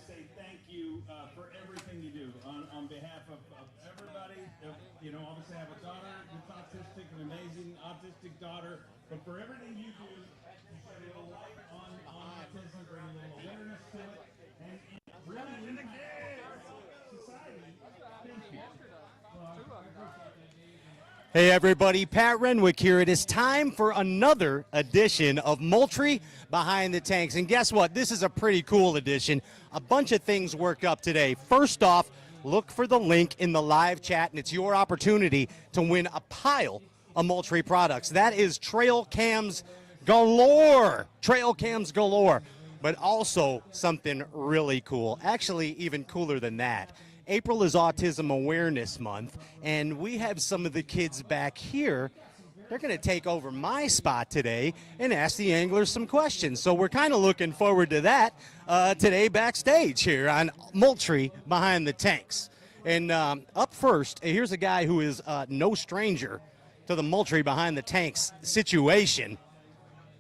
say thank you for everything you do on behalf of everybody. Obviously I have a daughter that's autistic, an amazing autistic daughter, but for everything you do, you shed a little light on autism, bring a little awareness to it, and really in society. Thank you. Hey everybody, Pat Renwick here. It is time for another edition of Moultrie Behind the Tanks. And guess what? This is a pretty cool edition. A bunch of things work up today. First off, look for the link in the live chat, and it's your opportunity to win a pile of Moultrie products. That is trail cams galore. Trail cams galore. But also something really cool. Actually, even cooler than that. April is Autism Awareness Month, and we have some of the kids back here. They're going to take over my spot today and ask the anglers some questions. So we're kind of looking forward to that today backstage here on Moultrie Behind the Tanks. And up first, here's a guy who is no stranger to the Moultrie Behind the Tanks situation.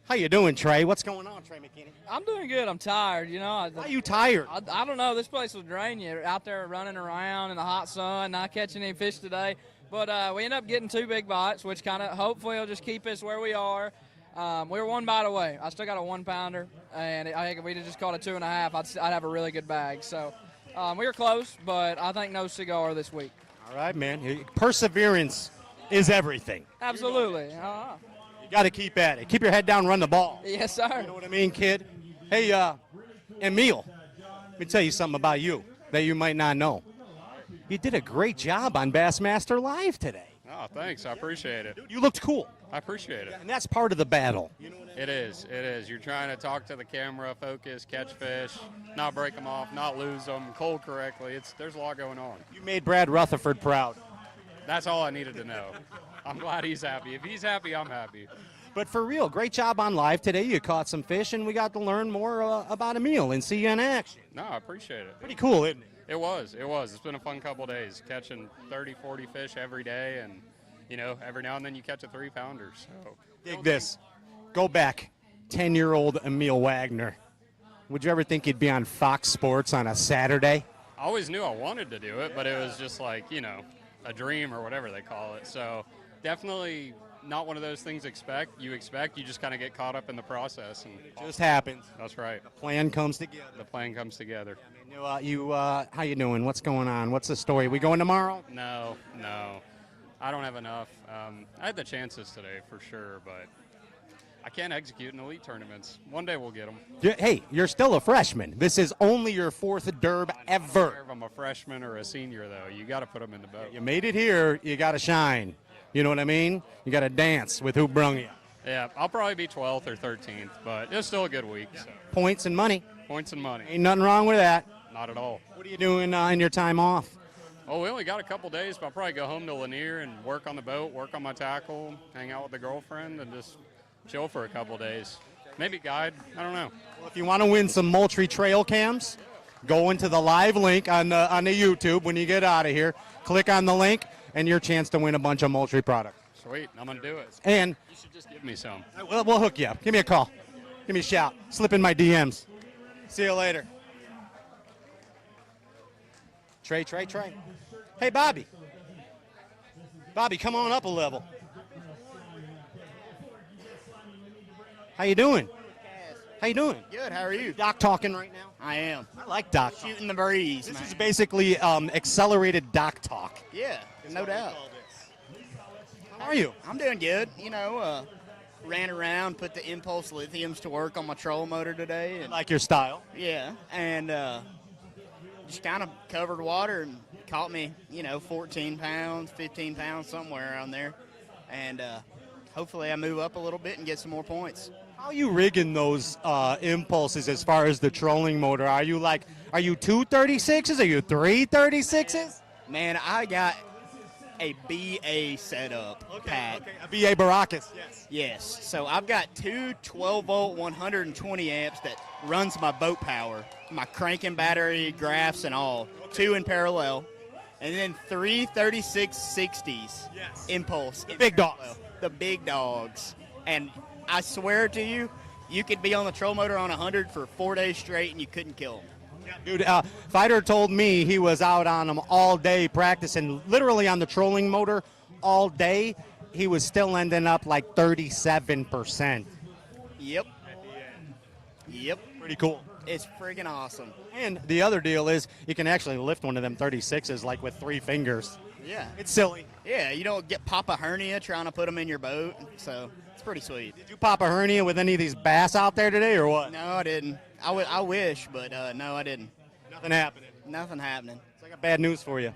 How you doing, Trey? What's going on, Trey McKinney? I'm doing good. I'm tired, Why are you tired? I don't know. This place will drain you out there running around in the hot sun, not catching any fish today. But we ended up getting 2 big bites, which kind of hopefully will just keep us where we are. We were 1 bite away. I still got a 1-pounder, and I think if we just caught a 2.5, I'd have a really good bag. So we were close, but I think no cigar this week. All right, man. Perseverance is everything. Absolutely. You got to keep at it. Keep your head down, run the ball. Yes, sir. You know what I mean, kid? Hey, Emil, let me tell you something about you that you might not know. You did a great job on Bassmaster Live today. Oh, thanks. I appreciate it. Dude, you looked cool. I appreciate it. And that's part of the battle. It is. It is. You're trying to talk to the camera, focus, catch fish, not break them off, not lose them, cold correctly. There's a lot going on. You made Brad Rutherford proud. That's all I needed to know. I'm glad he's happy. If he's happy, I'm happy. But for real, great job on live today. You caught some fish, and we got to learn more about Emil and see you in action. No, I appreciate it. Pretty cool, isn't it? It was. It was. It's been a fun couple of days, catching 30, 40 fish every day, and, every now and then you catch a 3-pounder. So dig this. Go back. 10-year-old Emil Wagner. Would you ever think you'd be on Fox Sports on a Saturday? I always knew I wanted to do it, but it was just like, a dream or whatever they call it. So definitely not one of those things you just kind of get caught up in the process. And it just happens. That's right. The plan comes together. The plan comes together. How you doing? What's going on? What's the story? We going tomorrow? No. I don't have enough. I had the chances today for sure, but I can't execute in elite tournaments. One day we'll get them. Hey, you're still a freshman. This is only your 4th derb ever. If I'm a freshman or a senior, though, you got to put them in the boat. You made it here. You got to shine. You know what I mean? You got to dance with who brung you. Yeah, I'll probably be 12th or 13th, but it's still a good week. So. Points and money. Points and money. Ain't nothing wrong with that. Not at all. What are you doing in your time off? Oh, we only got a couple days, but I'll probably go home to Lanier and work on the boat, work on my tackle, hang out with the girlfriend, and just chill for a couple days. Maybe guide. I don't know. Well, if you want to win some Moultrie trail cams, go into the live link on the YouTube when you get out of here. Click on the link, and your chance to win a bunch of Moultrie products. Sweet. I'm going to do it. And you should just give me some. We'll hook you up. Give me a call. Give me a shout. Slip in my DMs. See you later. Trey. Hey, Bobby. Bobby, come on up a level. How you doing? How you doing? Good. How are you? Doc talking right now? I am. I like Doc. Shooting the breeze, This man. is basically accelerated Doc talk. Yeah, no doubt. How are you? I'm doing good. Ran around, put the Impulse Lithiums to work on my troll motor today. And, Like your style. yeah, and just kind of covered water and caught me, 14 pounds, 15 pounds, somewhere around there. And hopefully I move up a little bit and get some more points. How are you rigging those impulses as far as the trolling motor? Are you 236s? Are you 336s? Man, I got a B.A. setup pack. Okay. A B.A. Baracus. Yes. So I've got 2 12-volt 120 amps that runs my boat power, my cranking battery, graphs, and all. 2 in parallel. And then 3 3660s. Yes. Impulse. The big dogs. The big dogs. And I swear to you, you could be on the troll motor on 100 for 4 days straight and you couldn't kill them. Dude, Fighter told me he was out on them all day practicing, literally on the trolling motor all day. He was still ending up like 37%. Yep. Yep. Pretty cool. It's freaking awesome. And the other deal is you can actually lift one of them 36s like with 3 fingers. Yeah. It's silly. Yeah, you don't pop a hernia trying to put them in your boat, so it's pretty sweet. Did you pop a hernia with any of these bass out there today or what? No, I didn't. I wish, but no, I didn't. Nothing happening. Nothing happening. So I got bad news for you.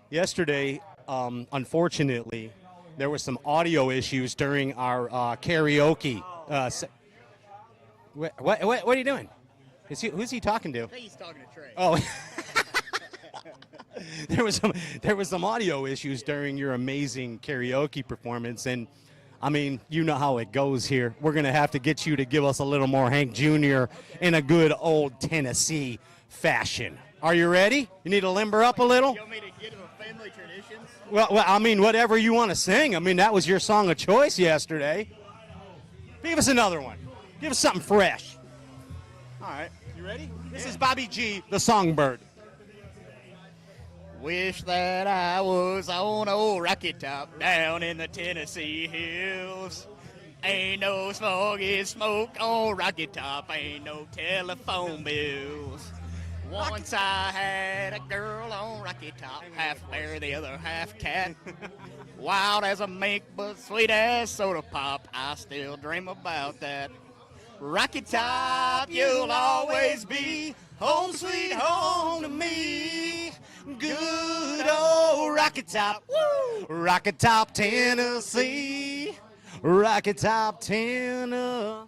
Yesterday, unfortunately, there were some audio issues during our karaoke. What are you doing? Who's he talking to? I think he's talking to Trey. Oh, there was some audio issues during your amazing karaoke performance, and I mean, you know how it goes here. We're gonna have to get you to give us a little more Hank Jr. in a good old Tennessee fashion. Are you ready? You need to limber up a little. You want me to get him a family traditions? Well, I mean, whatever you want to sing. I mean, that was your song of choice yesterday. Give us another one. Give us something fresh. All right. You ready? This is Bobby G, the Songbird. Wish that I was on old Rocky Top down in the Tennessee hills. Ain't no smoky smoke on Rocky Top, ain't no telephone bills. Once I had a girl on Rocky Top, half bear, the other half cat. Wild as a mink, but sweet as soda pop, I still dream about that. Rocky Top, you'll always be home sweet home to me. Good old Rocky Top, woo! Rocky Top, Tennessee. Rocky Top, Tennessee.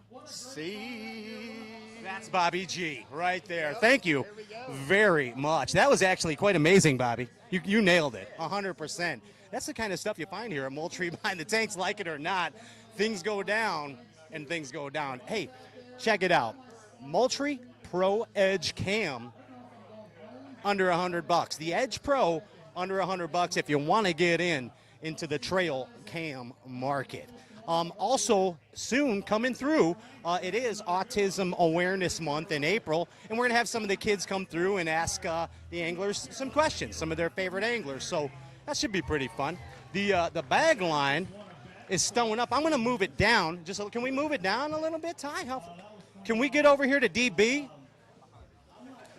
That's Bobby G right there. Thank you very much. That was actually quite amazing, Bobby. You nailed it, 100%. That's the kind of stuff you find here at Moultrie behind the tanks, like it or not. Things go down, and things go down. Hey, check it out. Moultrie Pro Edge Cam, under $100. The Edge Pro, under $100 if you want to get into the trail cam market. Also, soon coming through, it is Autism Awareness Month in April, and we're going to have some of the kids come through and ask the anglers some questions, some of their favorite anglers. So that should be pretty fun. The bag line is stowing up. I'm going to move it down. Can we move it down a little bit, Ty? Can we get over here to DB?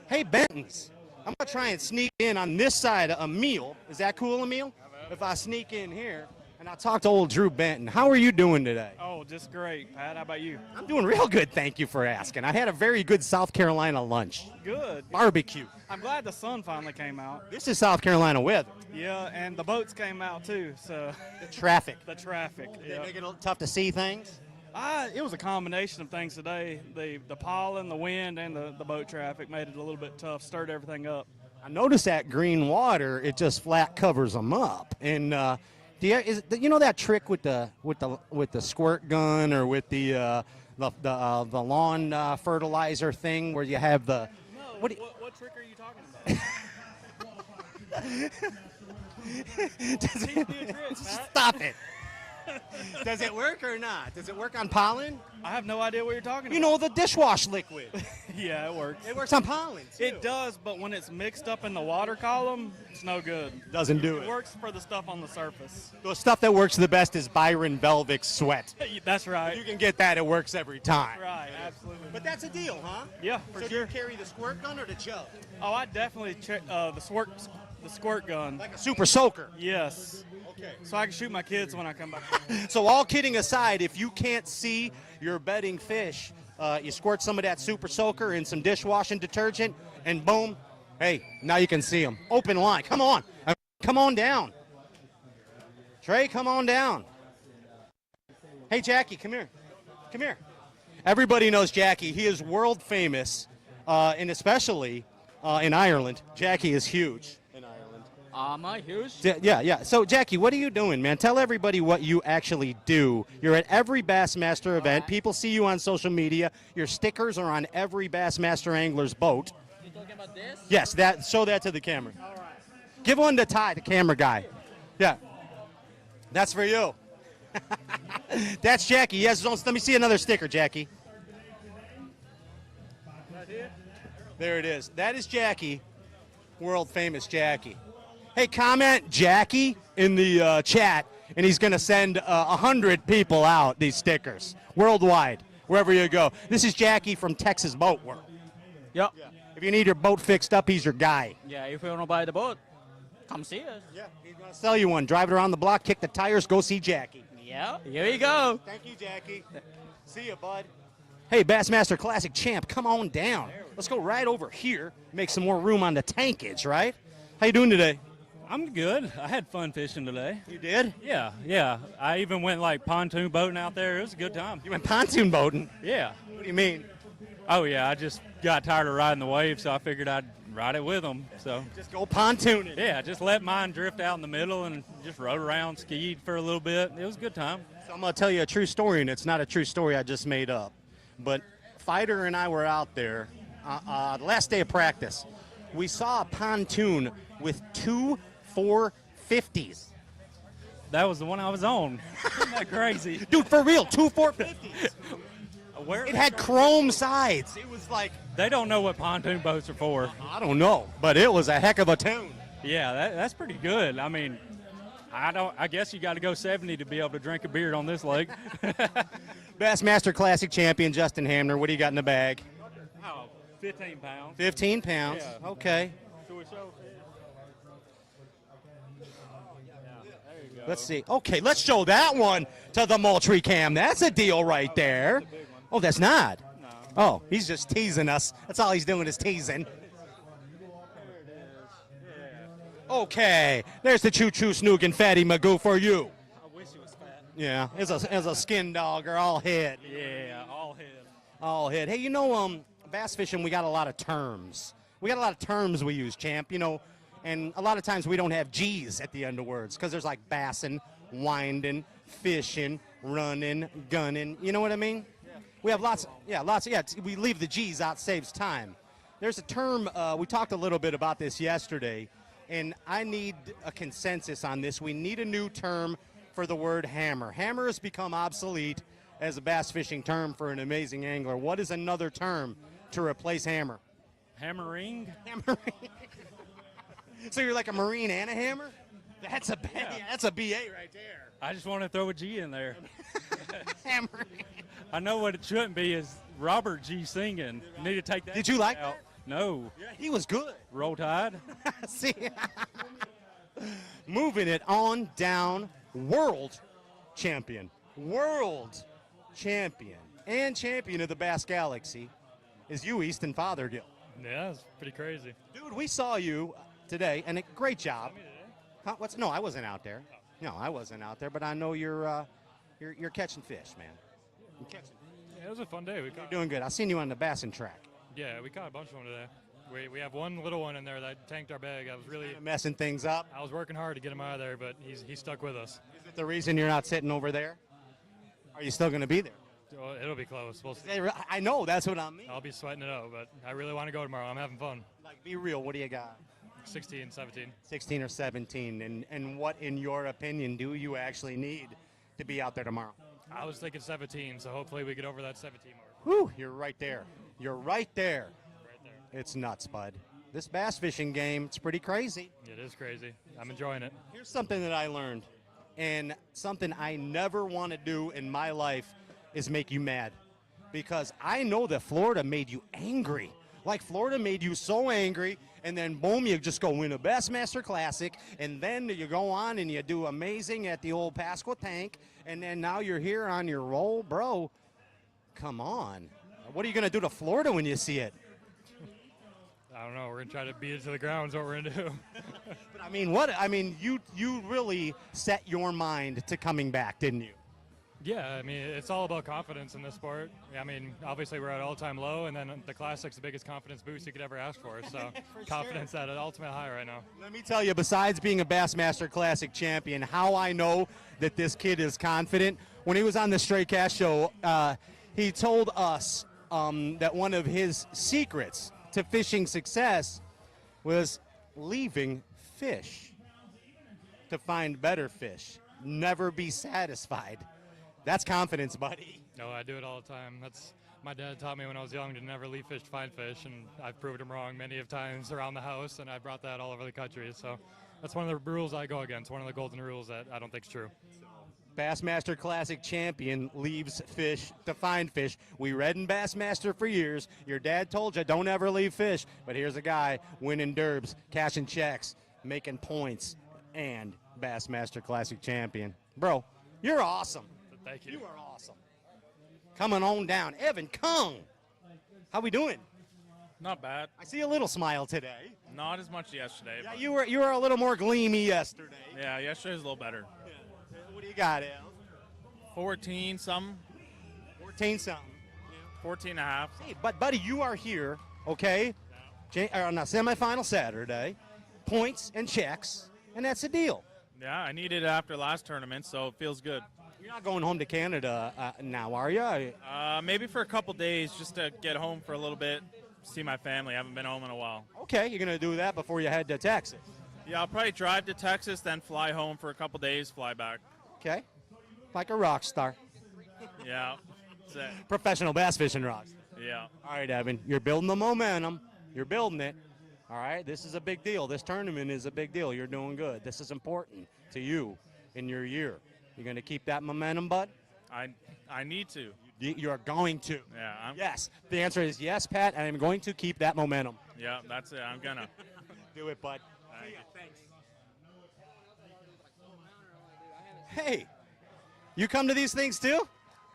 Hey, Benton's. I'm going to try and sneak in on this side of Emil. Is that cool, Emil? If I sneak in here, and I'll talk to old Drew Benton. How are you doing today? Oh, just great, Pat. How about you? I'm doing real good, thank you for asking. I had a very good South Carolina lunch. Good. Barbecue. I'm glad the sun finally came out. This is South Carolina weather. Yeah, and the boats came out too, so. The traffic. The traffic, Did yeah. they make it a little tough to see things? It was a combination of things today. The pollen, the wind, and the boat traffic made it a little bit tough, stirred everything up. I noticed that green water, it just flat covers them up. And you know that trick with the squirt gun or with the lawn fertilizer thing where you have the No, what trick are you talking about? Stop it. Does it work or not? Does it work on pollen? I have no idea what you're talking about. You know, the dishwash liquid. Yeah, it works. It works on pollen, too. It does, but when it's mixed up in the water column, it's no good. Doesn't do It it. works for the stuff on the surface. The stuff that works the best is Byron Velvik's sweat. That's right. You can get that. It works every time. Right, absolutely. But that's a deal, huh? Yeah, for so sure. do you carry the squirt gun or the jug? Oh, I definitely check the squirt gun. Like a super soaker. Yes. Okay. So I can shoot my kids when I come back. So all kidding aside, if you can't see your bedding fish, you squirt some of that super soaker in some dishwashing detergent, and boom, hey, now you can see them. Open line. Come on. Come on down. Trey, come on down. Hey, Jackie, come here. Come here. Everybody knows Jackie. He is world famous, and especially in Ireland. Jackie is huge in Ireland. Am I huge? Yeah. So, Jackie, what are you doing, man? Tell everybody what you actually do. You're at every Bassmaster event. People see you on social media. Your stickers are on every Bassmaster angler's boat. You talking about this? Yes, show that to the camera. All right. Give one to Ty, the camera guy. Yeah. That's for you. That's Jackie. Yes, let me see another sticker, Jackie. Right here? There it is. That is Jackie, world famous Jackie. Hey, comment Jackie in the chat, and he's going to send 100 people out these stickers worldwide, wherever you go. This is Jackie from Texas Boat World. Yep. Yeah. If you need your boat fixed up, he's your guy. Yeah, if you want to buy the boat, come see us. Yeah, he's going to sell you one. Drive it around the block, kick the tires, go see Jackie. Yeah, here we go. Thank you, Jackie. See you, bud. Hey, Bassmaster Classic champ, come on down. Let's go right over here, make some more room on the tankage, right? How you doing today? I'm good. I had fun fishing today. You did? Yeah. I even went like pontoon boating out there. It was a good time. You went pontoon boating? Yeah. What do you mean? Oh, yeah. I just got tired of riding the wave, so I figured I'd ride it with them. So Just go pontooning. yeah, just let mine drift out in the middle and just rode around, skied for a little bit. It was a good time. So I'm going to tell you a true story, and it's not a true story I just made up. But Fighter and I were out there the last day of practice. We saw a pontoon with 2 450s. That was the one I was on. Isn't that crazy? Dude, for real, 2 450s. Where It had chrome sides. It was like, they don't know what pontoon boats are for. I don't know, but it was a heck of a tune. Yeah, that's pretty good. I mean, I guess you got to go 70 to be able to drink a beer on this lake. Bassmaster Classic champion Justin Hamner, what do you got in the bag? Oh, 15 pounds. 15 pounds. Yeah. Okay. Should we show? Let's see. Okay, let's show that one to the Moultrie cam. That's a deal right there. Oh, that's not. No. Oh, he's just teasing us. That's all he's doing is teasing. Okay, there's the choo-choo snook and fatty Magoo for you. I wish it was fat. Yeah, as a skin dog or all head. Yeah, all head. All head. Hey, you know, bass fishing, we got a lot of terms. We got a lot of terms we use, champ, you know, and a lot of times we don't have G's at the end of words because there's like bassin', winding, fishing, running, gunning. You know what I mean? Yeah. We have lots. We leave the G's out, saves time. There's a term, we talked a little bit about this yesterday, and I need a consensus on this. We need a new term for the word hammer. Hammer has become obsolete as a bass fishing term for an amazing angler. What is another term to replace hammer? Hammering? Hammering. So you're like a Marine and a hammer? That's a that's a BA right there. I just want to throw a G in there. Hammering. I know what it shouldn't be is Robert G singing. Need to take that. Did you like out. that? No. Yeah, he was good. Roll Tide. See, moving it on down, world champion, and champion of the Bass Galaxy is you, Easton Fothergill. Yeah, it's pretty crazy. Dude, we saw you today, and a great job. Huh, no, I wasn't out there. No, I wasn't out there, but I know you're catching fish, man. You're catching. Yeah, it was a fun day. You're doing good. I seen you on the bassin track. Yeah, we caught a bunch of them today. We have one little one in there that tanked our bag. I was really Messing things up. I was working hard to get him out of there, but he stuck with us. Is it the reason you're not sitting over there? Are you still going to be there? So it'll be close. We'll see. I know, that's what I mean. I'll be sweating it out, but I really want to go tomorrow. I'm having fun. Like, be real, what do you got? 16, 17. 16 or 17, and what, in your opinion, do you actually need to be out there tomorrow? I was thinking 17, so hopefully we get over that 17 mark. Whew, you're right there. You're right there. Right there. It's nuts, bud. This bass fishing game, it's pretty crazy. It is crazy. I'm enjoying it. Here's something that I learned, and something I never want to do in my life is make you mad. Because I know that Florida made you angry. Like, Florida made you so angry, and then boom, you just go win a Bassmaster Classic, and then you go on and you do amazing at the old Pasqua Tank, and then now you're here on your roll. Bro, come on. What are you going to do to Florida when you see it? I don't know. We're going to try to beat it to the ground is what we're going to do. But I mean, what? I mean, you really set your mind to coming back, didn't you? Yeah, I mean, it's all about confidence in this sport. I mean, obviously we're at all-time low, and then the Classic's the biggest confidence boost you could ever ask for. So confidence at an ultimate high right now. Let me tell you, besides being a Bassmaster Classic champion, how I know that this kid is confident. When he was on the Stray Cast show, he told us that one of his secrets to fishing success was leaving fish to find better fish. Never be satisfied. That's confidence, buddy. No, I do it all the time. My dad taught me when I was young to never leave fish to find fish, and I've proved him wrong many of times around the house, and I brought that all over the country. So that's one of the rules I go against, one of the golden rules that I don't think is true. Bassmaster Classic champion leaves fish to find fish. We read in Bassmaster for years. Your dad told you don't ever leave fish, but here's a guy winning derbs, cashing checks, making points, and Bassmaster Classic champion. Bro, you're awesome. Thank you. You are awesome. Coming on down, Evan Kung. How we doing? Not bad. I see a little smile today. Not as much yesterday. Yeah, but you were a little more gleamy yesterday. yeah, yesterday was a little better. What do you got, El? 14 something, 14 something. 14 and a half. Hey, but buddy, you are here, okay? On a semifinal Saturday, points and checks, and that's the deal. Yeah, I needed it after last tournament, so it feels good. You're not going home to Canada now, are you? Maybe for a couple days just to get home for a little bit, see my family. I haven't been home in a while. Okay, you're going to do that before you head to Texas. Yeah, I'll probably drive to Texas, then fly home for a couple days, fly back. Okay, like a rock star. Yeah, that's it. Professional bass fishing rock star. Yeah. All right, Evan, you're building the momentum. You're building it. All right, this is a big deal. This tournament is a big deal. You're doing good. This is important to you in your year. You're going to keep that momentum, bud? I need to. You're going to. Yeah. Yes. The answer is yes, Pat, and I'm going to keep that momentum. Yeah, that's it. I'm gonna. Do it, bud. Thanks. Hey, you come to these things too?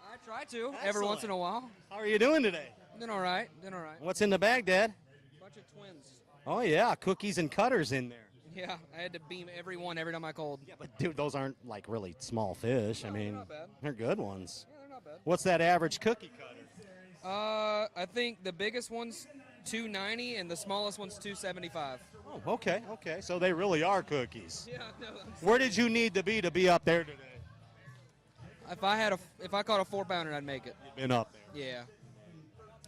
I try to every once in a while. How are you doing today? Doing all right. Doing all right. What's in the bag, Dad? Bunch of twins. Oh, yeah, cookies and cutters in there. Yeah, I had to beam every one every time I called. Yeah, but dude, those aren't like really small fish. I mean, they're not bad. they're good ones. Yeah, they're not bad. What's that average cookie cutter? I think the biggest one's 290 and the smallest one's 275. Oh, okay. So they really are cookies. Yeah, no. Where did you need to be up there today? If I caught a 4-pounder, I'd make it. You've been up there. Yeah.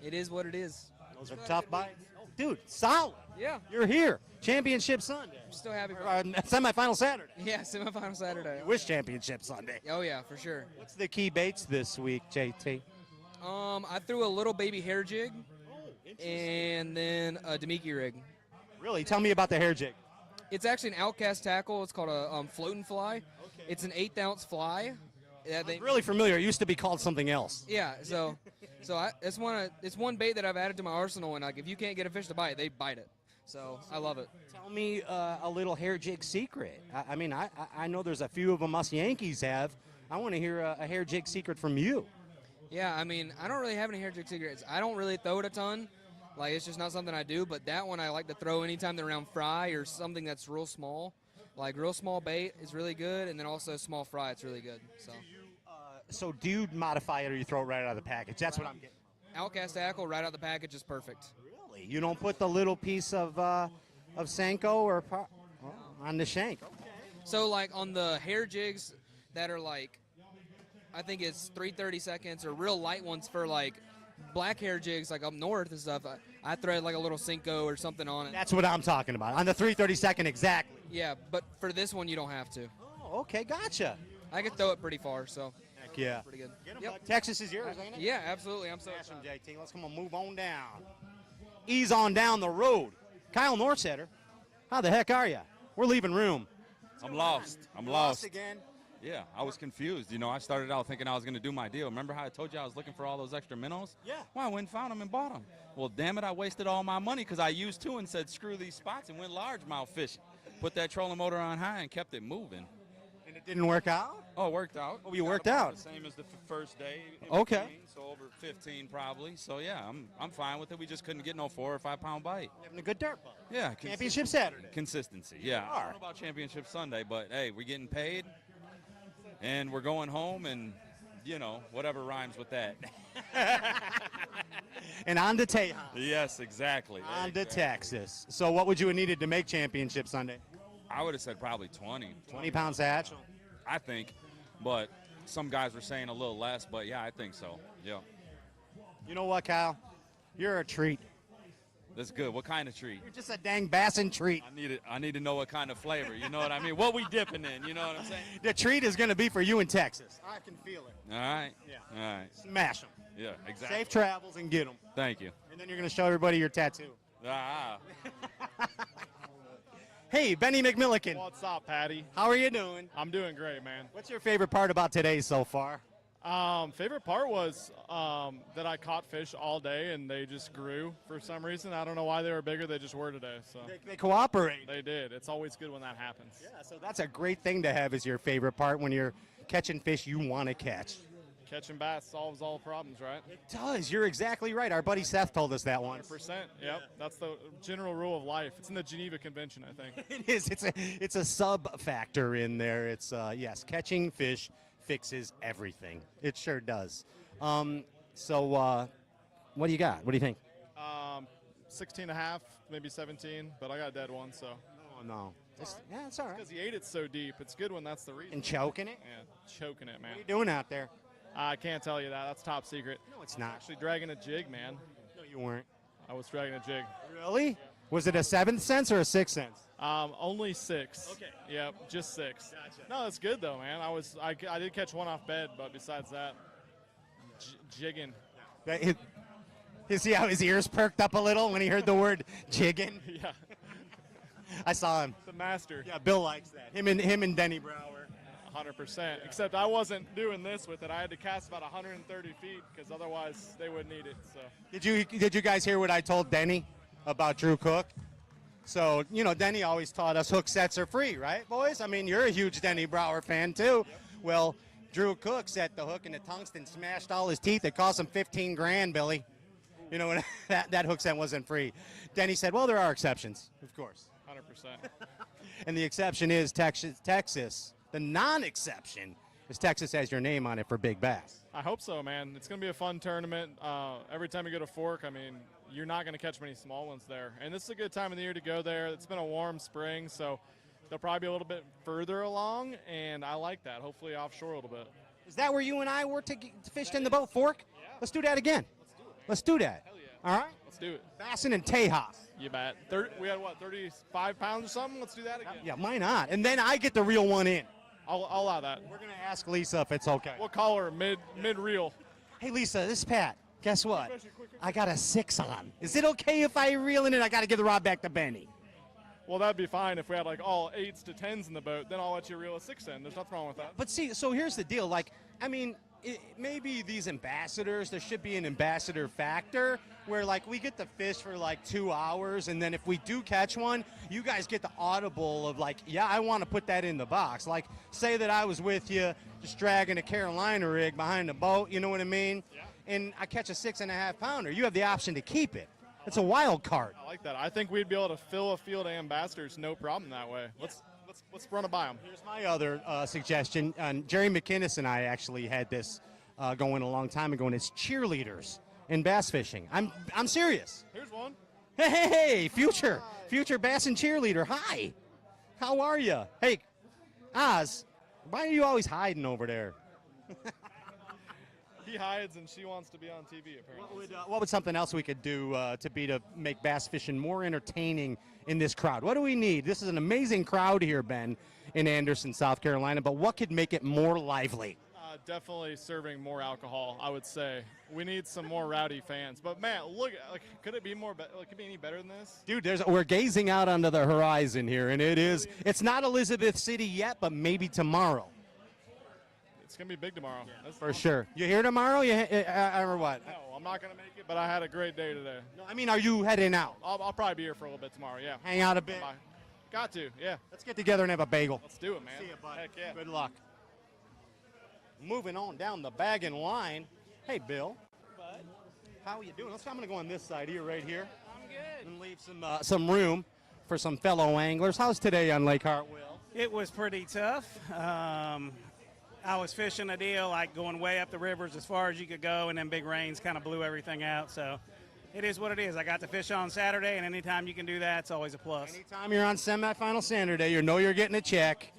It is what it is. Those are tough bites. Oh, dude, solid. Yeah. You're here. Championship Sunday. I'm still happy about it. Semifinal Saturday. Yeah, semifinal Saturday. You wish championship Sunday. Oh yeah, for sure. What's the key baits this week, JT? I threw a little baby hair jig, and then a Demiki rig. Really? Tell me about the hair jig. It's actually an outcast tackle. It's called a floating fly. Okay. It's an 1/8 ounce fly. I'm really familiar. It used to be called something else. Yeah. So it's one bait that I've added to my arsenal, and like if you can't get a fish to bite, they bite it. So I love it. Tell me a little hair jig secret. I mean, I know there's a few of them us Yankees have. I want to hear a hair jig secret from you. Yeah, I mean, I don't really have any hair jig secrets. I don't really throw it a ton. Like, it's just not something I do. But that one I like to throw anytime they're around fry or something that's real small. Like, real small bait is really good, and then also small fry, it's really good. So do you modify it or you throw it right out of the package? That's what I'm getting. Outcast tackle right out the package is perfect. Really? You don't put the little piece of Senko or on the shank? Okay. So, like, on the hair jigs that are, like, I think it's 330 seconds or real light ones for, like, black hair jigs, like up north and stuff, I thread, like, a little Senko or something on it. That's what I'm talking about. On the 332nd, exactly. Yeah, but for this one, you don't have to. Oh, okay. Gotcha. I can throw it pretty far, so. Heck yeah. Pretty good. Yep. Texas is yours, ain't it? Yeah, absolutely. I'm so Awesome, excited. JT. Let's come on, move on down. Ease on down the road. Kyle Norseter, how the heck are you? We're leaving room. I'm lost. I'm Lost lost. again. Yeah, I was confused. You know, I started out thinking I was going to do my deal. Remember how I told you I was looking for all those extra minnows? Yeah. Well, I went and found them and bought them. Well, damn it, I wasted all my money because I used two and said, screw these spots and went largemouth fishing. Put that trolling motor on high and kept it moving. And it didn't work out? Oh, it worked out. Oh, you worked Got about out. The same as the first day. Okay. Between, so over 15 probably. So, yeah, I'm fine with it. We just couldn't get no 4 or 5 pound bite. Having a good dirt ball. Yeah. Championship Saturday. Consistency, yeah. I don't know about Championship Sunday, but, hey, we're getting paid. And we're going home and, you know, whatever rhymes with that. And on to Tejas. Yes, exactly. On to Texas. So what would you have needed to make Championship Sunday? I would have said probably 20. 20-pound satchel? I think. But some guys were saying a little less, but, yeah, I think so. Yeah. You know what, Kyle? You're a treat. That's good. What kind of treat? You're just a dang bassin' treat. I need to know what kind of flavor. You know what I mean? What we dipping in? You know what I'm saying? The treat is going to be for you in Texas. I can feel it. All right. Yeah. All right. Smash them. Yeah, exactly. Safe travels and get them. Thank you. And then you're going to show everybody your tattoo. Ah. Hey, Benny McMilliken. What's up, Patty? How are you doing? I'm doing great, man. What's your favorite part about today so far? Favorite part was that I caught fish all day and they just grew for some reason. I don't know why they were bigger. They just were today. So They cooperate. They did. It's always good when that happens. Yeah, so that's a great thing to have as your favorite part when you're catching fish you want to catch. Catching bass solves all problems, right? It does. You're exactly right. Our buddy Seth told us that once. 100%. Yep. That's the general rule of life. It's in the Geneva Convention, I think. It is. It's a sub factor in there. It's yes, catching fish fixes everything. It sure does. So what do you got? What do you think? 16 and a half, maybe 17, but I got a dead one, so. Oh no. Yeah, it's all right. Because he ate it so deep. It's good when that's the reason. And choking it? Yeah, choking it, man. What are you doing out there? I can't tell you that. That's top secret. No, it's not. Actually dragging a jig, man. No, you weren't. I was dragging a jig. Really? Was it a 7th sense or a 6th sense? Only 6. Okay. Yep, just 6. Gotcha. No, that's good though, man. I did catch one off bed, but besides that, jigging. You see how his ears perked up a little when he heard the word jigging? Yeah. I saw him. The master. Yeah, Bill likes that. Him and Denny Brower. 100%. Except I wasn't doing this with it. I had to cast about 130 feet because otherwise they wouldn't eat it. So. Did you guys hear what I told Denny about Drew Cook? So, Denny always taught us hook sets are free, right, boys? I mean, you're a huge Denny Brower fan, too. Yep. Well, Drew Cook set the hook in the tungsten, smashed all his teeth. It cost him 15 grand, Billy. That hook set wasn't free. Denny said, well, there are exceptions, of course. 100%. And the exception is Texas. The non-exception is Texas has your name on it for big bass. I hope so, man. It's going to be a fun tournament. Every time you go to Fork, I mean, you're not going to catch many small ones there. And this is a good time of the year to go there. It's been a warm spring, so they'll probably be a little bit further along, and I like that. Hopefully offshore a little bit. Is that where you and I were to fish in the boat, Fork? Yeah. Let's do that again. Let's do that. Hell yeah. All right? Let's do it. Bassin and Tejas. You bet. We had, 35 pounds or something? Let's do that again. Yeah, why not? And then I get the reel one in. I'll allow that. We're going to ask Lisa if it's okay. We'll call her mid-reel. Hey, Lisa, this is Pat. Guess what? I got a 6 on. Is it okay if I reel in it? I got to give the rod back to Benny. Well, that'd be fine if we had all 8s to 10s in the boat. Then I'll let you reel a 6 in. There's nothing wrong with that. But see, so here's the deal. Maybe these ambassadors, there should be an ambassador factor where we get the fish for 2 hours, and then if we do catch one, you guys get the audible of yeah, I want to put that in the box. Say that I was with you just dragging a Carolina rig behind the boat, you know what I mean? Yeah. And I catch a 6.5 pounder. You have the option to keep it. It's a wild card. I like that. I think we'd be able to fill a field of ambassadors no problem that way. Let's run it by them. Here's my other suggestion. Jerry McInnes and I actually had this going a long time ago, and it's cheerleaders in bass fishing. I'm serious. Here's one. Hey, future bass and cheerleader. Hi. How are you? Hey, Oz, why are you always hiding over there? He hides and she wants to be on TV, apparently. What would something else we could do to make bass fishing more entertaining in this crowd? What do we need? This is an amazing crowd here, Ben, in Anderson, South Carolina, but what could make it more lively? Definitely serving more alcohol, I would say. We need some more rowdy fans. But, man, look, could it be more could it be any better than this? Dude, we're gazing out onto the horizon here, and it's not Elizabeth City yet, but maybe tomorrow. It's going to be big tomorrow. Yeah, for sure. You here tomorrow? Or what? No, I'm not going to make it, but I had a great day today. No, I mean, are you heading out? I'll probably be here for a little bit tomorrow, yeah. Hang out a bit? Bye. Got to, yeah. Let's get together and have a bagel. Let's do it, man. See you, bud. Heck yeah. Good luck. Moving on down the bag and line. Hey, Bill. Bud. How are you doing? I'm going to go on this side here, right here. I'm good. And leave some room for some fellow anglers. How's today on Lake Hartwell? It was pretty tough. I was fishing a deal going way up the rivers as far as you could go, and then big rains kind of blew everything out. So it is what it is. I got to fish on Saturday, and anytime you can do that, it's always a plus. Anytime you're on semifinal Saturday, you're getting a check.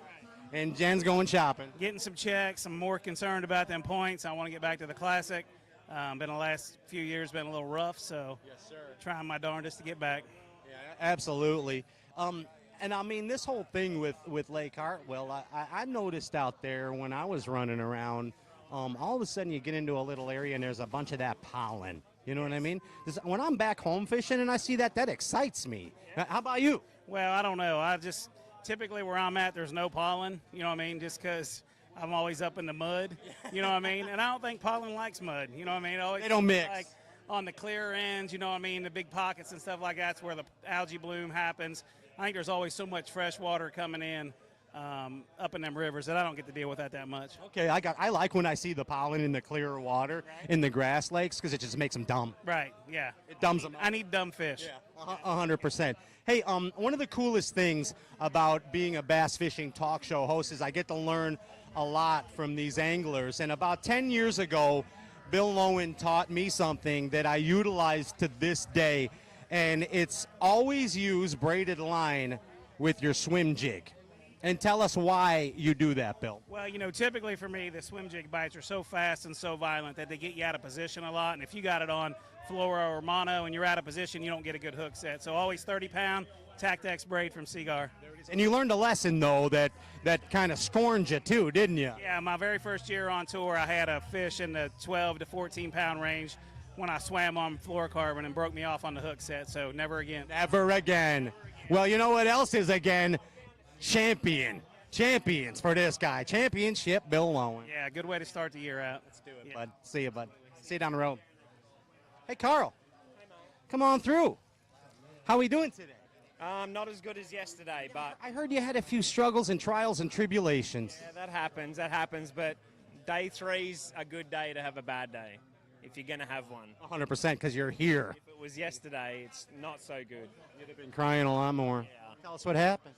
And Jen's going shopping. Getting some checks. I'm more concerned about them points. I want to get back to the Classic. Been the last few years been a little rough, so yes, sir. Trying my darndest to get back. Yeah, absolutely. And I mean, this whole thing with Lake Hartwell, I noticed out there when I was running around all of a sudden you get into a little area and there's a bunch of that pollen. You know what I mean? When I'm back home fishing and I see that, that excites me. How about you? Well, I don't know. I just typically where I'm at, there's no pollen. You know what I mean? Just because I'm always up in the mud. You know what I mean? And I don't think pollen likes mud. You know what I mean? Always They don't mix. Like on the clear ends, you know what I mean? The big pockets and stuff like that's where the algae bloom happens. I think there's always so much fresh water coming in up in them rivers that I don't get to deal with that much. Okay, I like when I see the pollen in the clear water in the grass lakes because it just makes them dumb. Right, yeah. It dumbs them. I need dumb fish. 100%. Hey, one of the coolest things about being a bass fishing talk show host is I get to learn a lot from these anglers. And about 10 years ago, Bill Lohen taught me something that I utilize to this day, and it's always use braided line with your swim jig. And tell us why you do that, Bill. Well, you know, typically for me, the swim jig bites are so fast and so violent that they get you out of position a lot. And if you got it on fluoro or mono and you're out of position, you don't get a good hook set. So always 30-pound Tactex braid from Seagar. And you learned a lesson, though, that kind of scorned you, too, didn't you? Yeah, my very first year on tour, I had a fish in the 12 to 14-pound range when I swam on fluorocarbon and broke me off on the hook set. So never again. Never again. Well, you know what else is again? Champions for this guy. Championship, Bill Lohen. Yeah, good way to start the year out. Let's do it, bud. See you, bud. See you down the road. Hey, Carl. Come on through. How are we doing today? Not as good as yesterday, but I heard you had a few struggles and trials and tribulations. yeah, that happens. But day 3's a good day to have a bad day, if you're going to have one. 100% because you're here. If it was yesterday, it's not so good. You'd have been crying a lot more. Yeah. Tell us what happened.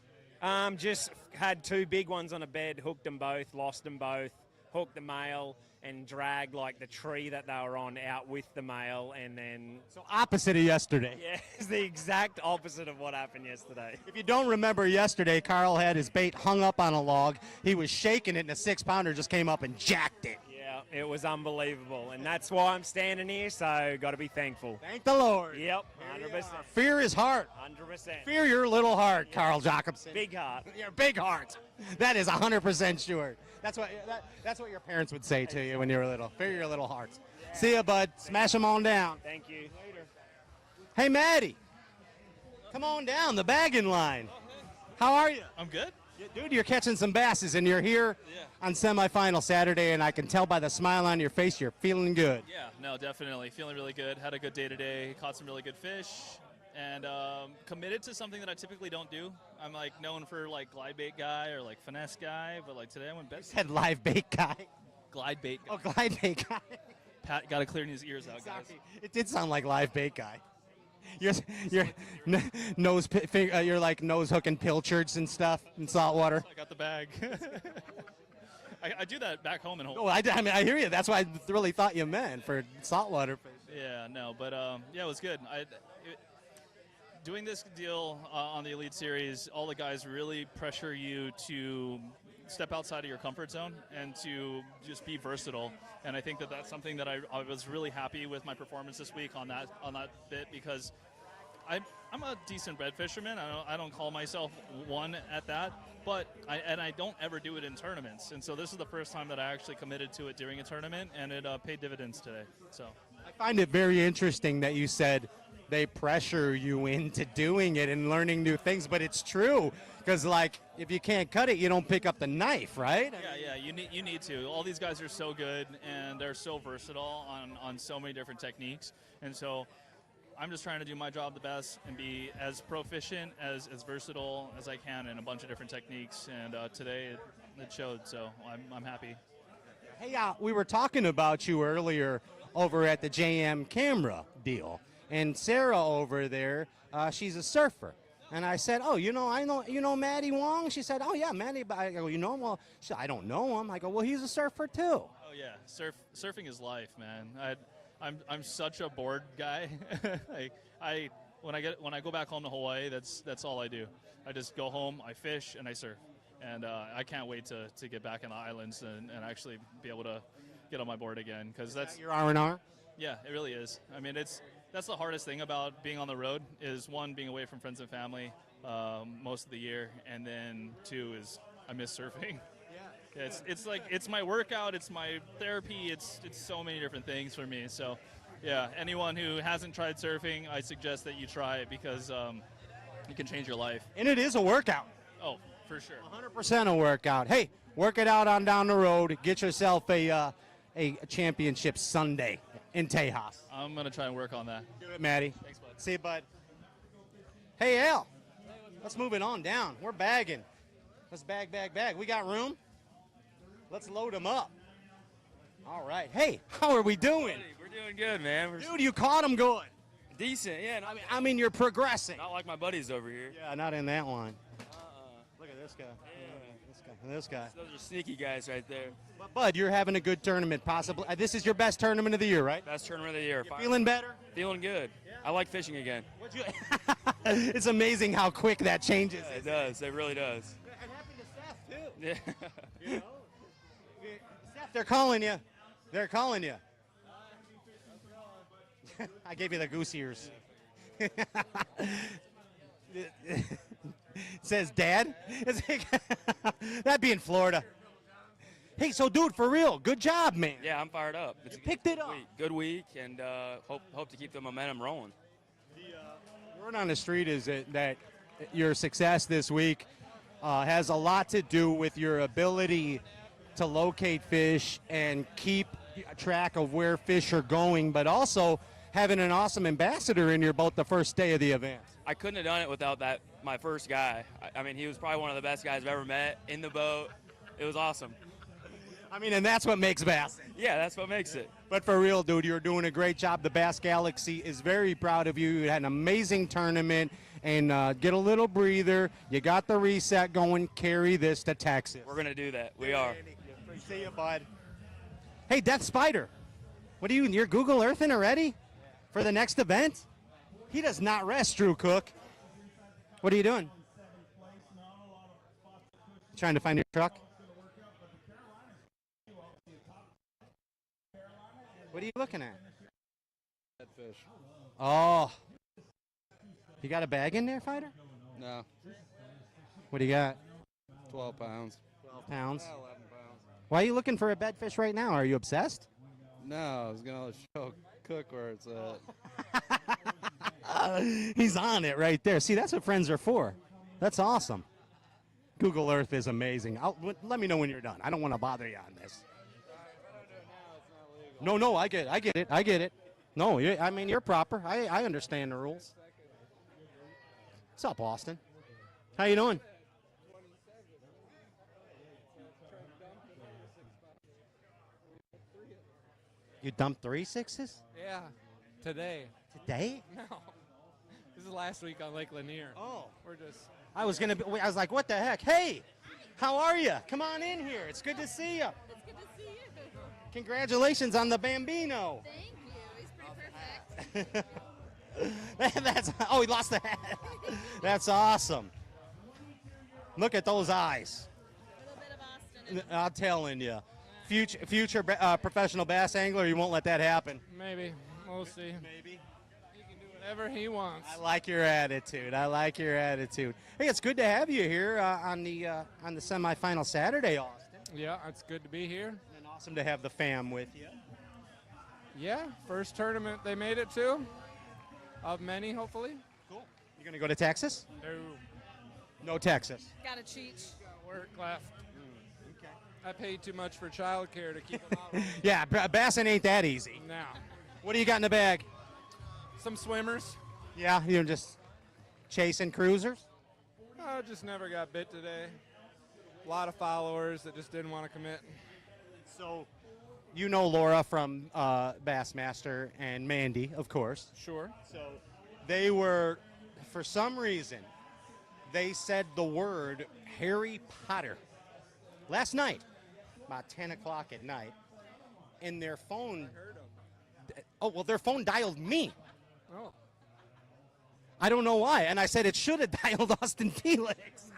Just had 2 big ones on a bed, hooked them both, lost them both, hooked the male, and dragged like the tree that they were on out with the male, and then... So opposite of yesterday. Yeah, it's the exact opposite of what happened yesterday. If you don't remember yesterday, Carl had his bait hung up on a log. He was shaking it, and a 6-pounder just came up and jacked it. Yeah, it was unbelievable, and that's why I'm standing here, so got to be thankful. Thank the Lord. Yep, 100%. Fear his heart. 100%. Fear your little heart, Carl Jacobson. Big heart. Your big heart. That is 100% sure. That's what your parents would say to you when you were little. Fear your little hearts. Yeah. See ya, bud. Smash them on down. Thank you. Later. Hey, Matty. Come on down, the bagging line. How are you? I'm good. Dude, you're catching some basses, and you're here on semifinal Saturday, and I can tell by the smile on your face you're feeling good. Yeah, no, definitely. Feeling really good. Had a good day today. Caught some really good fish. And committed to something that I typically don't do. I'm like known for like glide bait guy or like finesse guy, but like today I went best. Said live bait guy. Glide bait guy. Oh, glide bait guy. Pat got to clear his ears out, guys. It did sound like live bait guy. You're you're like nose hooking pilchards and stuff in salt water. I got the bag. I do that back home in Hawaii. Oh, I mean, I hear you. That's why I really thought you meant for saltwater fish. Yeah, no, but yeah, it was good. Doing this deal on the Elite Series, all the guys really pressure you to step outside of your comfort zone and to just be versatile. And I think that that's something that I was really happy with my performance this week on that bit, because I'm a decent red fisherman. I don't call myself one at that, but I don't ever do it in tournaments. And so this is the first time that I actually committed to it during a tournament, and it paid dividends today. So I find it very interesting that you said they pressure you into doing it and learning new things, but it's true, because like if you can't cut it, you don't pick up the knife, right? Yeah, you need to. All these guys are so good and they're so versatile on so many different techniques, and so I'm just trying to do my job the best and be as proficient, as versatile as I can in a bunch of different techniques, and today it showed, so I'm happy. Hey, we were talking about you earlier over at the JM camera deal. And Sarah over there, she's a surfer. And I said, oh, you know Matty Wong? She said, oh, yeah, Matty. I go, you know him? Well, she said, I don't know him. I go, well, he's a surfer, too. Oh, yeah. Surfing is life, man. I'm such a bored guy. When I go back home to Hawaii, that's all I do. I just go home, I fish, and I surf. And I can't wait to get back in the islands and actually be able to get on my board again. Because that's your R&R? Yeah, it really is. I mean, that's the hardest thing about being on the road is, one, being away from friends and family most of the year, and then 2 is I miss surfing. It's like it's my workout, it's my therapy, it's so many different things for me. So, yeah, anyone who hasn't tried surfing, I suggest that you try it because it can change your life. And it is a workout. Oh, for sure. 100% a workout. Hey, work it out on down the road. Get yourself a championship Sunday in Tejas. I'm gonna try and work on that. Do it, Matty. Thanks, bud. See you, bud. Hey, Al. Let's move it on down. We're bagging. Let's bag. We got room. Let's load them up. All right. Hey, how are we doing? We're doing good, man. Dude, you caught them good. Decent, yeah. I mean, you're progressing. Not like my buddies over here. Yeah, not in that one. Look at this guy. This guy. Those are sneaky guys right there. But, Bud, you're having a good tournament, possibly. This is your best tournament of the year, right? Best tournament of the year. Feeling better? Feeling good. I like fishing again. It's amazing how quick that changes. Yeah, it does. It really does. And happy to Seth, too. Yeah. You know? Seth, they're calling you. They're calling you. I gave you the goose ears. Says Dad. That'd be in Florida. Hey, so dude, for real, good job, man. Yeah, I'm fired up. It's picked it up. Good week, and hope to keep the momentum rolling. Word on the street is that your success this week has a lot to do with your ability to locate fish and keep track of where fish are going, but also having an awesome ambassador in your boat the first day of the event. I couldn't have done it without my first guy. I mean, he was probably one of the best guys I've ever met in the boat. It was awesome. I mean, and that's what makes Bass. Yeah, that's what makes it. But for real, dude, you're doing a great job. The Bass Galaxy is very proud of you. You had an amazing tournament, and get a little breather. You got the reset going. Carry this to Texas. We're going to do that. We are. See you, bud. Hey, Death Spider, what are you're Google Earthing already for the next event? He does not rest, Drew Cook. What are you doing? Trying to find your truck? What are you looking at? Fish. Oh. You got a bag in there, Fighter? No. What do you got? 12 pounds. 12 pounds. 11 pounds. Why are you looking for a bedfish right now? Are you obsessed? No, I was going to show Cook where it's at. He's on it right there. See, that's what friends are for. That's awesome. Google Earth is amazing. Let me know when you're done. I don't want to bother you on this. No, I get it. No, I mean, you're proper. I understand the rules. What's up, Austin? How you doing? You dumped 3 6s? Yeah, today. Today? No. This is last week on Lake Lanier. Oh. We're just... I was like, what the heck? Hey, how are you? Come on in here. It's good to see you. It's good to see you. Congratulations on the Bambino. Thank you. He's pretty perfect. Oh, he lost the hat. That's awesome. Look at those eyes. A little bit of Austin. I'm telling you. Future professional bass angler, you won't let that happen. Maybe. We'll see. Maybe. He can do whatever he wants. I like your attitude. Hey, it's good to have you here on the semifinal Saturday, Austin. Yeah, it's good to be here. And awesome to have the fam with you. Yeah, first tournament they made it to, of many, hopefully. Cool. You gonna go to Texas? No. No Texas. Got to cheat. Got work left. Okay. I paid too much for childcare to keep them out. Yeah, bassing ain't that easy. No. What do you got in the bag? Some swimmers. Yeah, you're just chasing cruisers? I just never got bit today. A lot of followers that just didn't want to commit. So, you know Laura from Bassmaster and Mandy, of course. Sure. So, they were, for some reason, they said the word Harry Potter last night, about 10 o'clock at night, and their phone. Oh, well, their phone dialed me. Oh. I don't know why. And I said it should have dialed Austin Felix.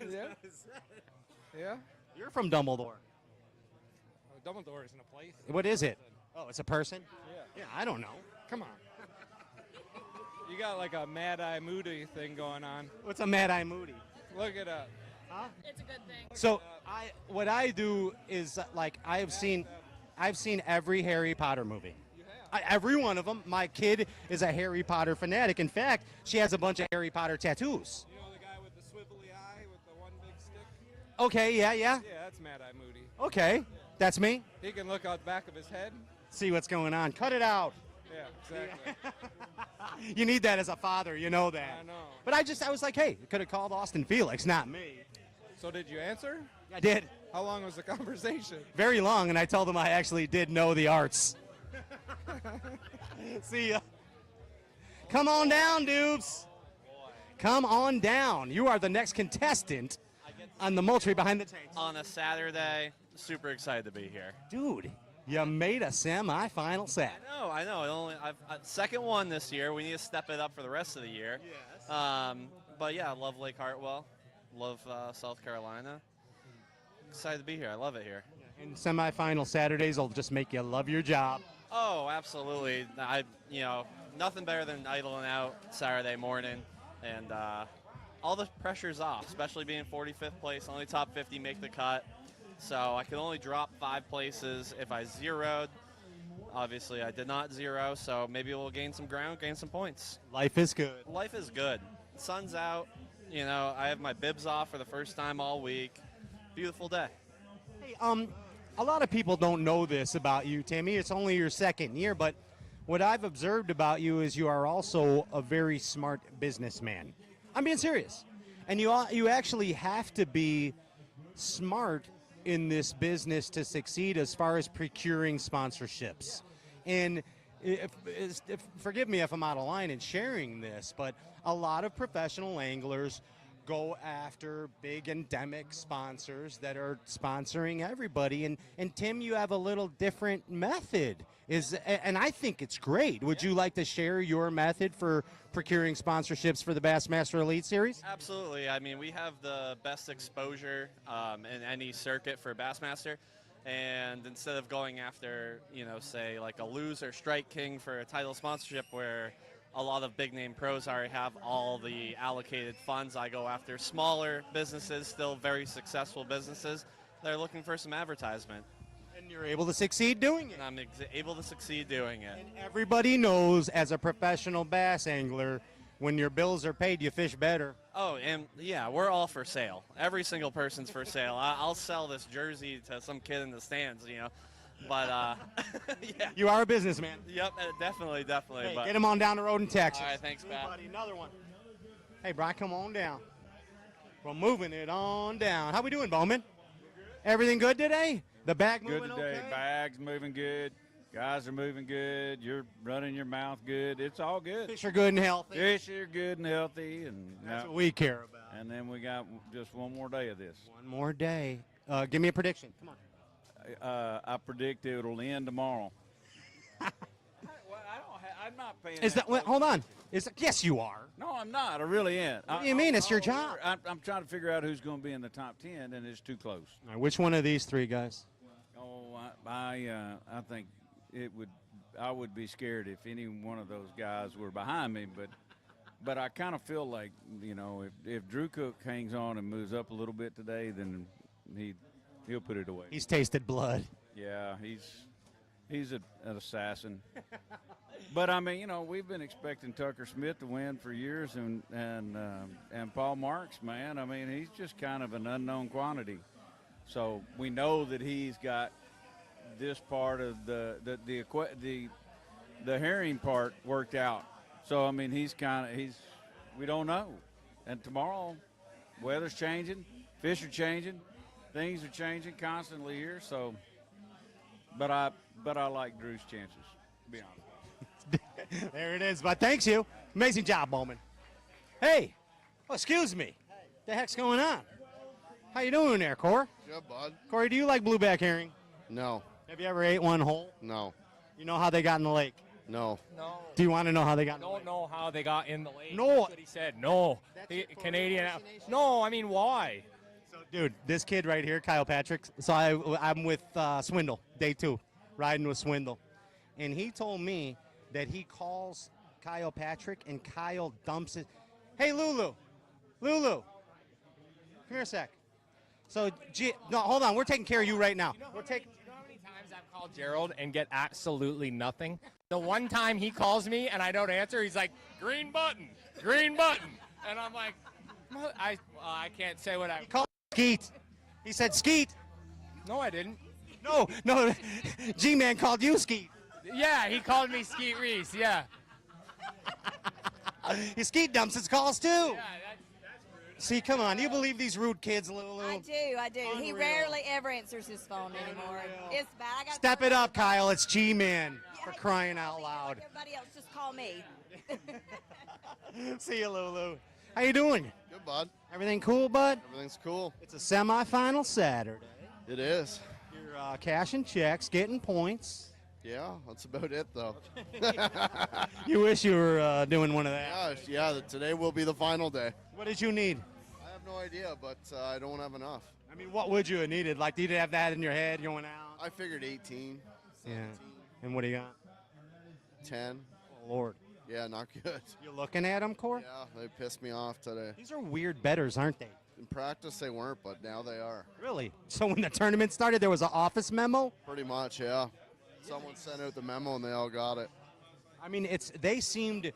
Yeah. Yeah. You're from Dumbledore. Dumbledore isn't a place. What is it? Oh, it's a person? Yeah. Yeah, I don't know. Come on. You got like a Mad Eye Moody thing going on. What's a Mad Eye Moody? Look it up. It's a good thing. So what I do is like I've seen every Harry Potter movie. Every one of them. My kid is a Harry Potter fanatic. In fact, she has a bunch of Harry Potter tattoos. You know the guy with the swivelly eye with the one big stick? Okay, yeah. Yeah, that's Mad Eye Moody. Okay, that's me. He can look out the back of his head. See what's going on. Cut it out. Yeah, exactly. You need that as a father, you know that. I know. But I was like, hey, could have called Austin Felix, not me. So did you answer? I did. How long was the conversation? Very long, and I told him I actually did know the arts. See ya. Come on down, Dubes. Come on down. You are the next contestant on the Moultrie Behind the Tanks. On a Saturday, super excited to be here. Dude, you made a semifinal set. I know. I've second one this year. We need to step it up for the rest of the year. Yes. But yeah, I love Lake Hartwell. Love South Carolina. Excited to be here. I love it here. And semifinal Saturdays will just make you love your job. Oh, absolutely. Nothing better than idling out Saturday morning, and all the pressure's off, especially being 45th place. Only top 50 make the cut, so I could only drop 5 places if I zeroed. Obviously, I did not zero, so maybe we'll gain some ground, gain some points. Life is good. Life is good. Sun's out. I have my bibs off for the first time all week. Beautiful day. Hey, a lot of people don't know this about you, Timmy. It's only your second year, but what I've observed about you is you are also a very smart businessman. I'm being serious. And you actually have to be smart in this business to succeed as far as procuring sponsorships. And forgive me if I'm out of line in sharing this, but a lot of professional anglers go after big endemic sponsors that are sponsoring everybody. And Tim, you have a little different method. And I think it's great. Would you like to share your method for procuring sponsorships for the Bassmaster Elite Series? Absolutely. I mean, we have the best exposure in any circuit for Bassmaster. And instead of going after, say like a Lose or Strike King for a title sponsorship where a lot of big name pros already have all the allocated funds, I go after smaller businesses, still very successful businesses. They're looking for some advertisement. And you're able to succeed doing it. And I'm able to succeed doing it. And everybody knows as a professional bass angler, when your bills are paid, you fish better. Oh, and yeah, we're all for sale. Every single person's for sale. I'll sell this jersey to some kid in the stands, But, yeah. You are a businessman. Yep, definitely. Hey, But get him on down the road in Texas. All right, thanks, Pat. Buddy, another one. Hey, Brian, come on down. We're moving it on down. How we doing, Bowman? Everything good today? The bag moving good today. okay? Bag's moving good. Guys are moving good. You're running your mouth good. It's all good. Fish are good and healthy. Fish are good and healthy. And that's what we care about. And then we got just one more day of this. One more day. Give me a prediction. Come on. I predict it'll end tomorrow. I'm not paying. Hold on. Yes, you are. No, I'm not. I really ain't. What do you mean? It's your job. I'm trying to figure out who's going to be in the top 10, and it's too close. All right, which one of these three guys? Oh, I think it would. I would be scared if any one of those guys were behind me, but I kind of feel like if Drew Cook hangs on and moves up a little bit today, then he'll put it away. He's tasted blood. Yeah, he's an assassin. But I mean, we've been expecting Tucker Smith to win for years, and Paul Marks, man. I mean, he's just kind of an unknown quantity. So we know that he's got this part of the herring part worked out. So I mean, we don't know. And tomorrow, weather's changing, fish are changing. Things are changing constantly here, so. But I like Drew's chances, to be honest. There it is. But thanks you. Amazing job, Bowman. Hey, excuse me. What the heck's going on? How you doing there, Corey? Good, bud. Corey, do you like blueback herring? No. Have you ever ate one whole? No. You know how they got in the lake? No. No. Do you want to know how they got in the lake? Don't know how they got in the lake. No. That's what he said. No. Canadian. No, I mean, why? Dude, this kid right here, Kyle Patrick. So I'm with Swindle, day 2, riding with Swindle. And he told me that he calls Kyle Patrick and Kyle dumps it. Hey, Lulu. Come here a sec. So, no, hold on. We're taking care of you right now. We're taking. You know how many times I've called Gerald and get absolutely nothing? The one time he calls me and I don't answer, he's like, green button, and I'm like, I can't say what I. He called Skeet. He said Skeet. No, I didn't. No. G-Man called you Skeet. Yeah, he called me Skeet Reese. Yeah. He Skeet dumps his calls too. Yeah, See, come on. You believe these rude kids, Lulu? I do. He rarely ever answers his phone anymore. It's bad. I got Step it up, Kyle. It's G-Man for crying out loud. Everybody else, just call me. See you, Lulu. How you doing? Good, bud. Everything cool, bud? Everything's cool. It's a semifinal Saturday. It is. You're cashing checks, getting points. Yeah, that's about it, though. You wish you were doing one of that. Yeah, today will be the final day. What did you need? I have no idea, but I don't have enough. I mean, what would you have needed? Like, did you have that in your head going out? I figured 18. 17. Yeah. And what do you got? 10. Oh, Lord. Yeah, not good. You looking at them, Cor? Yeah, they pissed me off today. These are weird bettors, aren't they? In practice, they weren't, but now they are. Really? So when the tournament started, there was an office memo? Pretty much, yeah. Someone sent out the memo, and they all got it. I mean, they seemed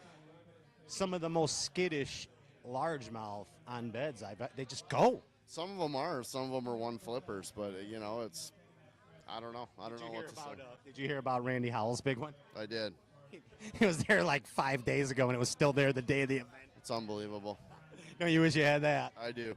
some of the most skittish largemouth on beds. I bet they just go. Some of them are. Some of them are one flippers, but, it's, I don't know. I don't know what to say. Did you hear about Randy Howell's big one? I did. He was there like 5 days ago, and it was still there the day of the event. It's unbelievable. No, you wish you had that. I do.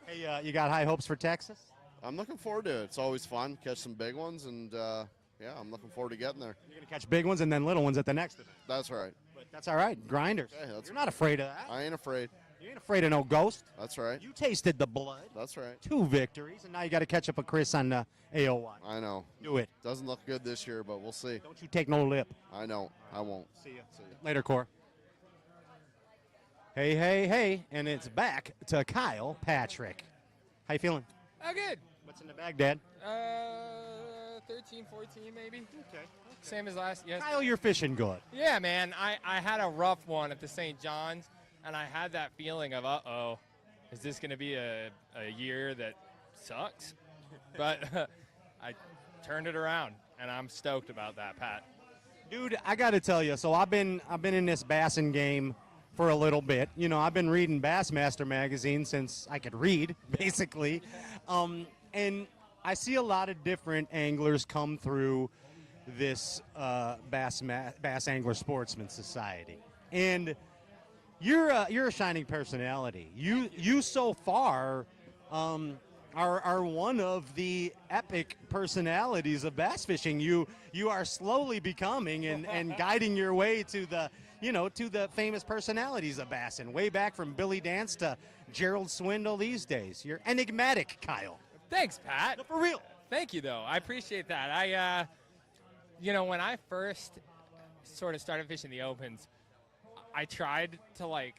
Hey, you got high hopes for Texas? I'm looking forward to it. It's always fun. Catch some big ones, and, yeah, I'm looking forward to getting there. You're going to catch big ones and then little ones at the next event. That's right. But that's all right. Grinders. Okay, You're not afraid of that. I ain't afraid. You ain't afraid of no ghost. That's right. You tasted the blood. That's right. 2 victories, and now you got to catch up with Chris on AOY. I know. Do it. Doesn't look good this year, but we'll see. Don't you take no lip. I know. I won't. See ya. Later, Cor. Hey, and it's back to Kyle Patrick. How you feeling? Oh, good. What's in the bag, Dad? 13, 14 maybe. Okay. Same as last. Yes. Kyle, you're fishing good. Yeah, man. I had a rough one at the St. John's, and I had that feeling of, uh-oh, is this going to be a year that sucks? But I turned it around, and I'm stoked about that, Pat. Dude, I got to tell you, so I've been in this bassing game for a little bit. You know, I've been reading Bassmaster magazine since I could read, basically. And I see a lot of different anglers come through this Bass Angler Sportsman Society. And you're a shining personality. You so far are one of the epic personalities of bass fishing. You are slowly becoming and guiding your way to the famous personalities of bassing, way back from Billy Dance to Gerald Swindle these days. You're enigmatic, Kyle. Thanks, Pat. No, for real. Thank you, though. I appreciate that. When I first sort of started fishing the opens, I tried to I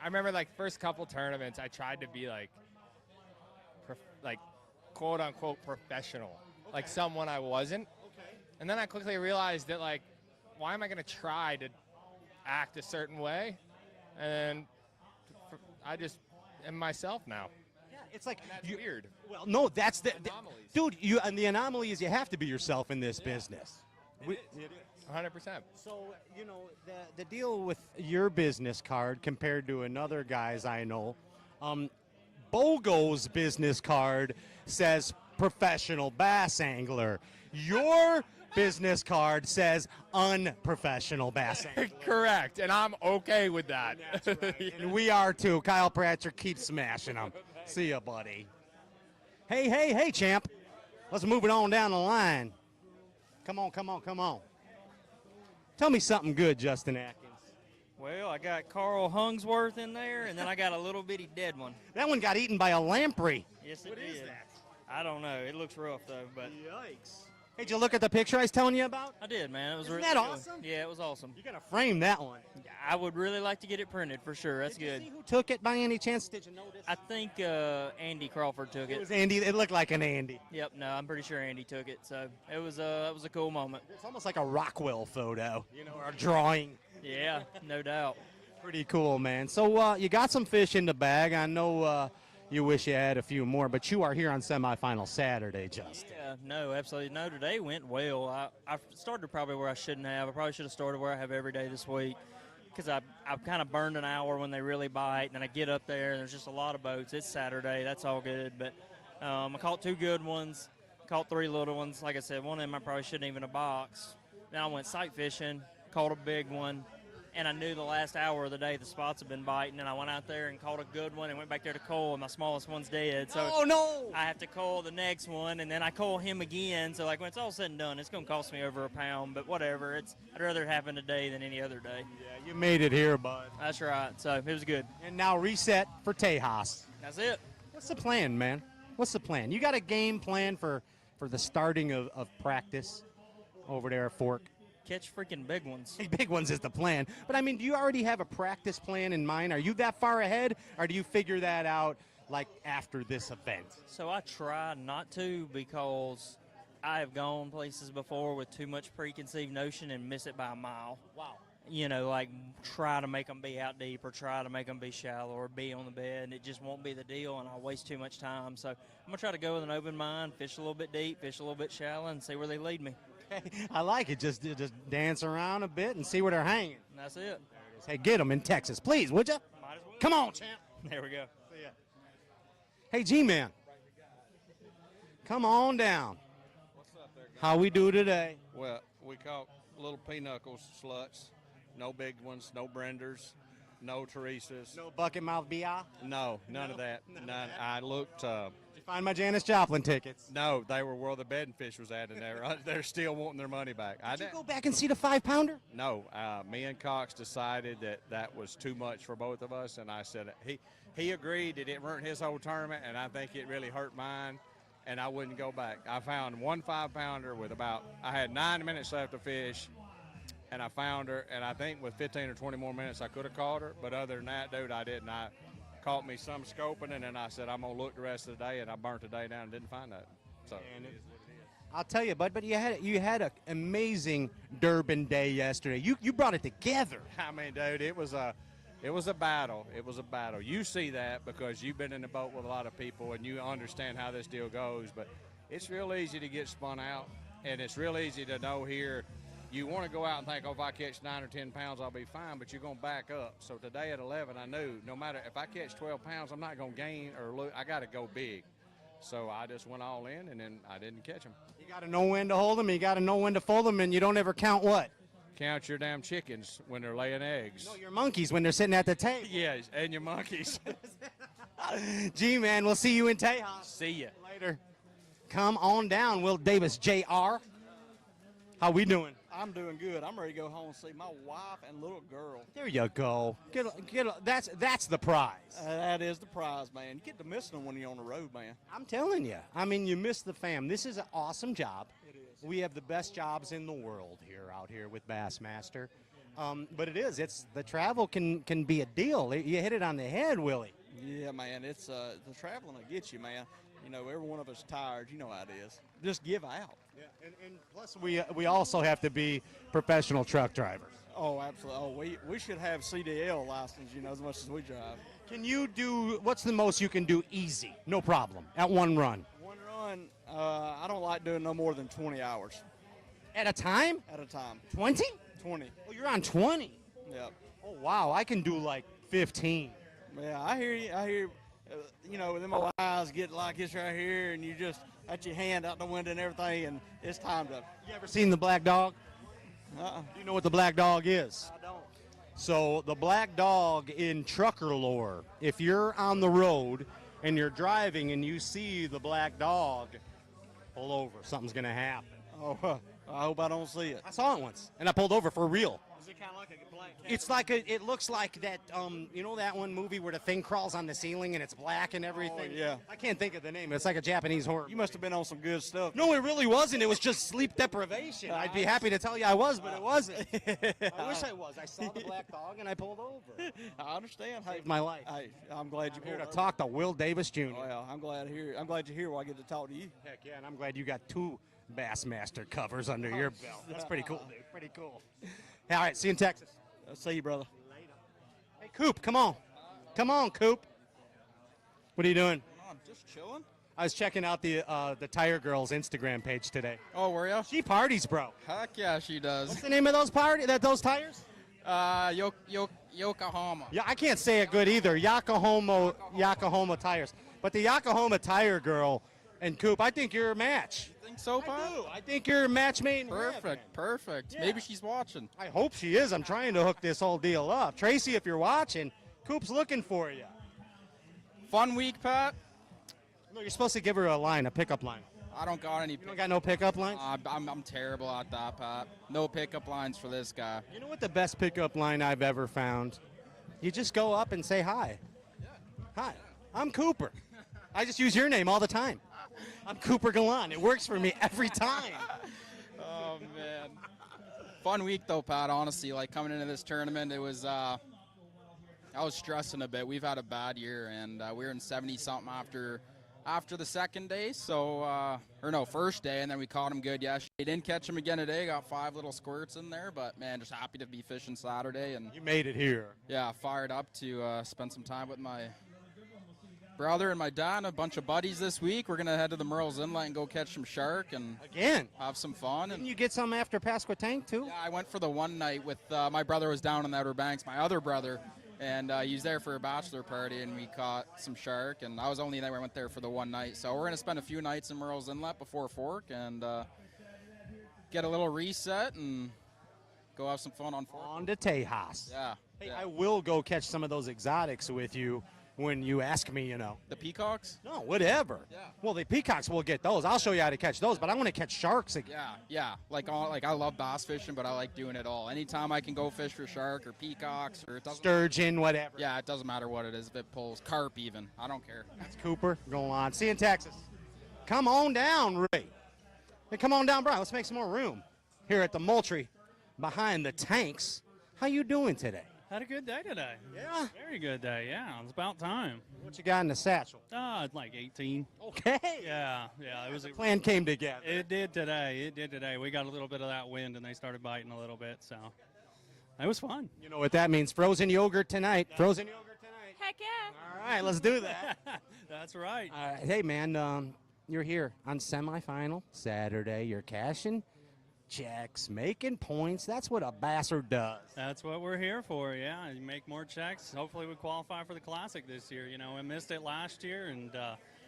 remember first couple tournaments, I tried to be quote unquote professional, like someone I wasn't. Okay. And then I quickly realized that why am I going to try to act a certain way? And I just am myself now. Yeah, it's like that's weird. Well, no, that's the dude. And the anomaly is you have to be yourself in this business. It is. 100%. So the deal with your business card compared to another guy's I know, Bogo's business card says professional bass angler. Your business card says unprofessional bass angler. Correct, and I'm okay with that. Right. And we are too. Kyle Patrick keeps smashing them. See ya, buddy. Hey, champ. Let's move it on down the line. Come on. Tell me something good, Justin Atkins. Well, I got Carl Hungsworth in there, and then I got a little bitty dead one. That one got eaten by a lamprey. Yes, it did. That? I don't know. It looks rough, though. But yikes. Hey, did you look at the picture I was telling you about? I did, man. It was Isn't really that cool. awesome? Yeah, it was awesome. You got to frame that one. I would really like to get it printed for sure. That's good. Did you see who took it by any chance? Did you notice? I think Andy Crawford took it. It was Andy. It looked like an Andy. Yep. No, I'm pretty sure Andy took it. So it was a cool moment. It's almost like a Rockwell photo, or a drawing. Yeah, no doubt. Pretty cool, man. So you got some fish in the bag. I know you wish you had a few more, but you are here on semifinal Saturday, Justin. Yeah, no, absolutely. No, today went well. I started probably where I shouldn't have. I probably should have started where I have every day this week because I've kind of burned an hour when they really bite, and then I get up there, and there's just a lot of boats. It's Saturday. That's all good. But I caught 2 good ones, caught 3 little ones. Like I said, one of them I probably shouldn't even have boxed. Then I went sight fishing, caught a big one. And I knew the last hour of the day the spots had been biting, and I went out there and caught a good one and went back there to coil, and my smallest one's dead. So oh, no! I have to coil the next one, and then I coil him again. So, like, when it's all said and done, it's going to cost me over a pound, but whatever. I'd rather it happen today than any other day. Yeah, you made it here, bud. That's right. So, it was good. And now reset for Tejas. That's it. What's the plan, man? What's the plan? You got a game plan for the starting of practice over there at Fork? Catch freaking big ones. Big ones is the plan. But, I mean, do you already have a practice plan in mind? Are you that far ahead, or do you figure that out, like, after this event? So I try not to because I have gone places before with too much preconceived notion and miss it by a mile. Wow. You know, like try to make them be out deep or try to make them be shallow or be on the bed, and it just won't be the deal, and I'll waste too much time. So I'm going to try to go with an open mind, fish a little bit deep, fish a little bit shallow, and see where they lead me. I like it. Just dance around a bit and see where they're hanging. And that's it. Hey, get them in Texas, please, would you? Might as well. Come on, champ. There we go. See ya. Hey, G-Man. Come on down. What's up there, guys? How we do today? Well, we caught little pinocchles, sluts, no big ones, no Brenders, no Teresas. No bucket mouth B.I.? No, none of that. None. I looked. Did you find my Janis Joplin tickets? No, they were where the bedding fish was at, and they're still wanting their money back. Did you go back and see the 5-pounder? No, me and Cox decided that was too much for both of us, and I said he agreed that it weren't his whole tournament, and I think it really hurt mine, and I wouldn't go back. I found one 5-pounder with I had 9 minutes left to fish, and I found her, and I think with 15 or 20 more minutes I could have caught her, but other than that, dude, I didn't. I caught me some scoping, and then I said I'm gonna look the rest of the day, and I burnt the day down and didn't find that. So it is what it is. I'll tell you, bud, but you had an amazing Durban day yesterday. You brought it together. I mean, dude, it was a battle. It was a battle. You see that because you've been in the boat with a lot of people and you understand how this deal goes, but it's real easy to get spun out, and it's real easy to know here you want to go out and think, oh, if I catch 9 or 10 pounds, I'll be fine, but you're going to back up. So today at 11, I knew no matter if I catch 12 pounds, I'm not going to gain or lose. I got to go big. So I just went all in, and then I didn't catch them. You got to know when to hold them, you got to know when to fold them, and you don't ever count what? Count your damn chickens when they're laying eggs. No, your monkeys when they're sitting at the table. Yes, and your monkeys. G-Man, we'll see you in Tejas. See ya. Later. Come on down, Will Davis, Jr. How we doing? I'm doing good. I'm ready to go home and see my wife and little girl. There you go. That's the prize. That is the prize, man. You get to miss them when you're on the road, man. I'm telling you. I mean, you miss the fam. This is an awesome job. It is. We have the best jobs in the world out here with Bassmaster. But it's the travel can be a deal. You hit it on the head, Willie. Yeah, man. It's the traveling will get you, man. You know, every one of us tired. You know how it is. Just give out. Yeah, and plus we also have to be professional truck drivers. Oh, absolutely. Oh, we should have CDL license, you know, as much as we drive. Can you do, what's the most you can do easy, no problem, at one run? One run, I don't like doing no more than 20 hours. At a time? At a time. 20? 20. Oh, you're on 20? Yep. Oh, wow, I can do like 15. Yeah, I hear you. You know, then my eyes get like this right here, and you just got your hand out the window and everything, and it's time to. You ever seen the black dog? Uh-uh. Do you know what the black dog is? I don't. So the black dog in trucker lore, if you're on the road and you're driving and you see the black dog, pull over. Something's going to happen. Oh, I hope I don't see it. I saw it once, and I pulled over for real. Is it kind of like a black cat? It's like it looks like that, you know that one movie where the thing crawls on the ceiling and it's black and everything? Oh, yeah. I can't think of the name. It's like a Japanese horror. You must have been on some good stuff. No, it really wasn't. It was just sleep deprivation. I'd be happy to tell you I was, but it wasn't. I wish I was. I saw the black dog and I pulled over. I understand. Saved my life. Hey, I'm glad you I'm here to pulled talk to Will Davis Jr. Well, I'm glad you're here while I get to talk to you. Heck yeah, and I'm glad you got 2 Bassmaster covers under your belt. That's pretty cool, dude. Pretty cool. All right, see you in Texas. I'll see you, brother. Hey, Coop, come on. Come on, Coop. What are you doing? I'm just chilling. I was checking out the Tire Girl's Instagram page today. Oh, were you? She parties, bro. Heck yeah, she does. What's the name of those tires? Yokohama. Yeah, I can't say it good either. Yokohama tires. But the Yokohama Tire Girl and Coop, I think you're a match. You think so, Pat? I think you're a match made in heaven. Perfect. Yeah. Maybe she's watching. I hope she is. I'm trying to hook this whole deal up. Tracy, if you're watching, Coop's looking for you. Fun week, Pat. No, you're supposed to give her a line, a pickup line. I don't got any. You don't got no pickup lines? I'm terrible at that, Pat. No pickup lines for this guy. You know what the best pickup line I've ever found? You just go up and say hi. Hi, I'm Cooper. I just use your name all the time. I'm Cooper Gallant. It works for me every time. Oh, man. Fun week, though, Pat, honestly. Like, coming into this tournament, it was, I was stressing a bit. We've had a bad year, and we were in 70-something after the second day, first day, and then we caught him good yesterday. Didn't catch him again today. Got 5 little squirts in there, but, man, just happy to be fishing Saturday. And you made it here. Yeah, fired up to spend some time with my brother and my dad and a bunch of buddies this week. We're going to head to the Merle's Inlet and go catch some shark and have some fun. Didn't you get some after Pasquotank, too? Yeah, I went for the one night with my brother was down in the Outer Banks, my other brother, and he was there for a bachelor party, and we caught some shark, and I was only there. I went there for the one night. So we're going to spend a few nights in Merle's Inlet before Fork and get a little reset and go have some fun on Fork. On to Tejas. Yeah. Hey, I will go catch some of those exotics with you when you ask me, The peacocks? No, whatever. Yeah. Well, the peacocks will get those. I'll show you how to catch those, but I want to catch sharks again. Yeah. Like I love bass fishing, but I like doing it all. Anytime I can go fish for shark or peacocks or Sturgeon, whatever. Yeah, it doesn't matter what it is. If it pulls carp even, I don't care. That's Cooper going on. See you in Texas. Come on down, Ray. Hey, come on down, Brian. Let's make some more room here at the Moultrie behind the tanks. How you doing today? Had a good day today. Yeah? Very good day, yeah. It's about time. What you got in the satchel? It's like 18. Okay. Yeah. It was. The plan came together. It did today. We got a little bit of that wind, and they started biting a little bit, so it was fun. You know what that means. Frozen yogurt tonight. Frozen yogurt tonight. Heck yeah. All right, let's do that. That's right. Hey, man, you're here on semifinal Saturday. You're cashing checks, making points. That's what a basser does. That's what we're here for, yeah. You make more checks. Hopefully we qualify for the Classic this year. We missed it last year, and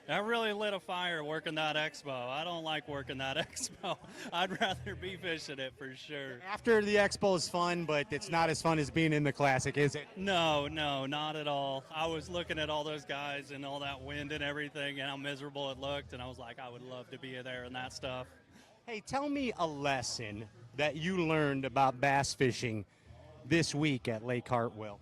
that really lit a fire working that expo. I don't like working that expo. I'd rather be fishing it for sure. After the expo is fun, but it's not as fun as being in the Classic, is it? No, not at all. I was looking at all those guys and all that wind and everything and how miserable it looked, and I was like, I would love to be there and that stuff. Hey, tell me a lesson that you learned about bass fishing this week at Lake Hartwell.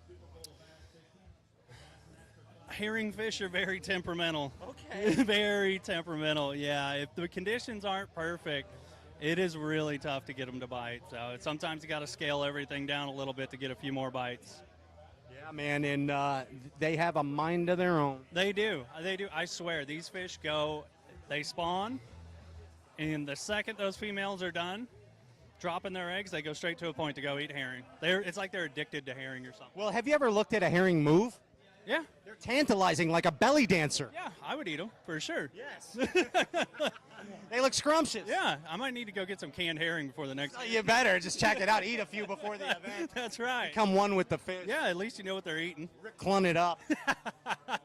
Herring fish are very temperamental. Okay. Very temperamental, yeah. If the conditions aren't perfect, it is really tough to get them to bite. So sometimes you got to scale everything down a little bit to get a few more bites. Yeah, man, and they have a mind of their own. They do. I swear, these fish they spawn, and the second those females are done dropping their eggs, they go straight to a point to go eat herring. It's like they're addicted to herring or something. Well, have you ever looked at a herring move? Yeah. They're tantalizing like a belly dancer. Yeah, I would eat them for sure. Yes. They look scrumptious. Yeah, I might need to go get some canned herring before the next. Oh, you better just check it out. Eat a few before the event. That's right. Become one with the fish. Yeah, at least you know what they're eating. Clun it up.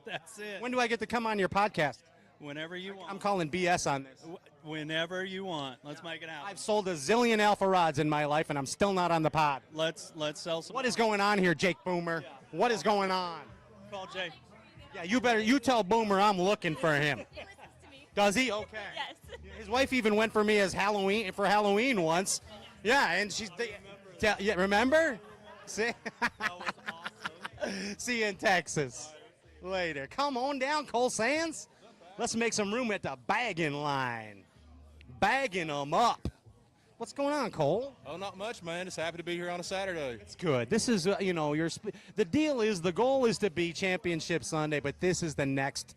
That's it. When do I get to come on your podcast? Whenever you want. I'm calling B.S. on this. Whenever you want. Let's make it happen. I've sold a zillion alpha rods in my life, and I'm still not on the pod. Let's sell some. What is going on here, Jake Boomer? Yeah. What is going on? Call Jay. Yeah, you tell Boomer I'm looking for him. He listens to me. Does he? Okay. Yes. His wife even went for me as Halloween once. Yeah, and she's remember? See? That was awesome. See you in Texas later. Come on down, Cole Sands. Let's make some room at the bagging line. Bagging them up. What's going on, Cole? Oh, not much, man. Just happy to be here on a Saturday. It's good. This is, the deal is the goal is to be Championship Sunday, but this is the next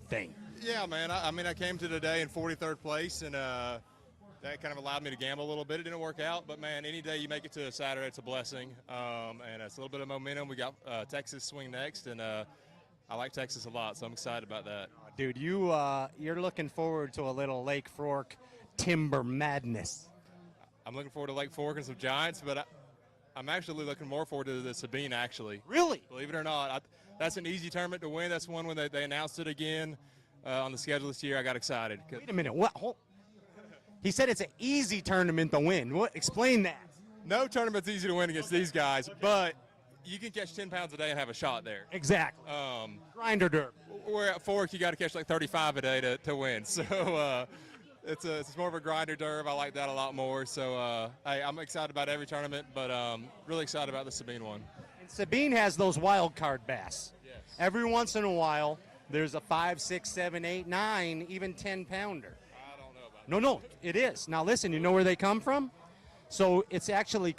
thing. Yeah, man. I came to today in 43rd place, and that kind of allowed me to gamble a little bit. It didn't work out, but, man, any day you make it to a Saturday, it's a blessing. And it's a little bit of momentum. We got Texas swing next, and I like Texas a lot, so I'm excited about that. Dude, you're looking forward to a little Lake Fork timber madness. I'm looking forward to Lake Fork and some Giants, but I'm actually looking more forward to the Sabine, actually. Really? Believe it or not. That's an easy tournament to win. That's one when they announced it again on the schedule this year. I got excited. Wait a minute. What? He said it's an easy tournament to win. What? Explain that. No tournament's easy to win against these guys, but you can catch 10 pounds a day and have a shot there. Exactly. Grinder dirt. Where at Fork, you got to catch like 35 a day to win. So it's more of a grinder derb. I like that a lot more. So I'm excited about every tournament, but really excited about the Sabine one. And Sabine has those wild card bass. Yes. Every once in a while, there's a 5, 6, 7, 8, 9, even 10 pounder. I don't know about No, it is. Now listen, you know where they come from? So it's actually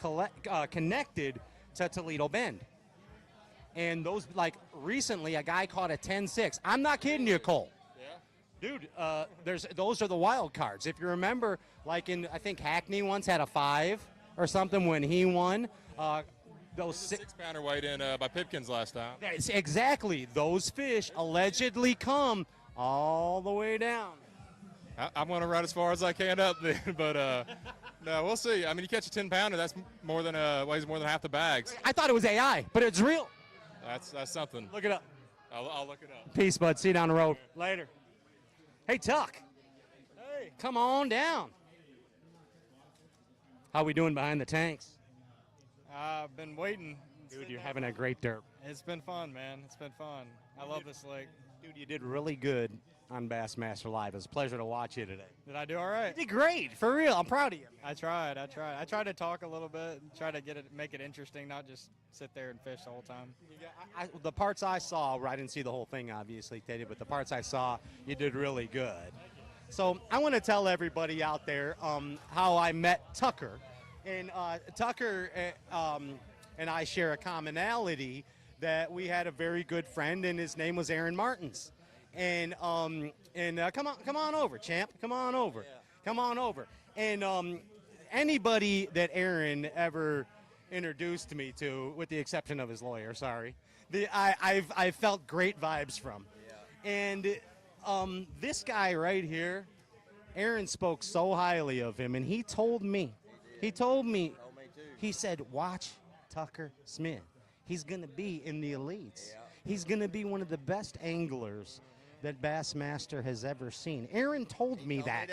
connected to Toledo Bend. And those, like recently, a guy caught a 10-6. I'm not kidding you, Cole. Yeah. Dude, those are the wild cards. If you remember, like I think Hackney once had a 5 or something when he won. Those 6-pounder weighed in by Pipkins last time. Exactly. Those fish allegedly come all the way down. I'm going to run as far as I can up then, but no, we'll see. I mean, you catch a 10-pounder, that's more than weighs more than half the bags. I thought it was AI, but it's real. That's something. Look it up. I'll look it up. Peace, bud. See you down the road. Later. Hey, Tuck. Hey. Come on down. How we doing behind the tanks? I've been waiting. Dude, you're having a great derp. It's been fun, man. It's been fun. I love this lake. Dude, you did really good on Bassmaster Live. It was a pleasure to watch you today. Did I do all right? You did great, for real. I'm proud of you. I tried. I tried to talk a little bit, and try to make it interesting, not just sit there and fish the whole time. The parts I saw, I didn't see the whole thing, obviously, Teddy, but the parts I saw, you did really good. So I want to tell everybody out there how I met Tucker. And Tucker and I share a commonality that we had a very good friend, and his name was Aaron Martins. And come on over, champ. Come on over. Yeah. Come on over. And anybody that Aaron ever introduced me to, with the exception of his lawyer, sorry, I've felt great vibes from. Yeah. And this guy right here, Aaron spoke so highly of him, and he told me, he said, watch Tucker Smith. He's going to be in the elites. Yeah. He's going to be one of the best anglers that Bassmaster has ever seen. Aaron told me that.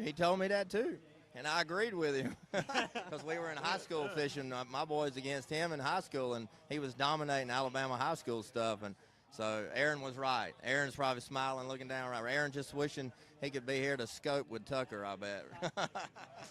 He told me that too. And I agreed with him because we were in high school fishing. My boys against him in high school, and he was dominating Alabama high school stuff. And so Aaron was right. Aaron's probably smiling, looking down right. Aaron just wishing he could be here to scope with Tucker, I bet.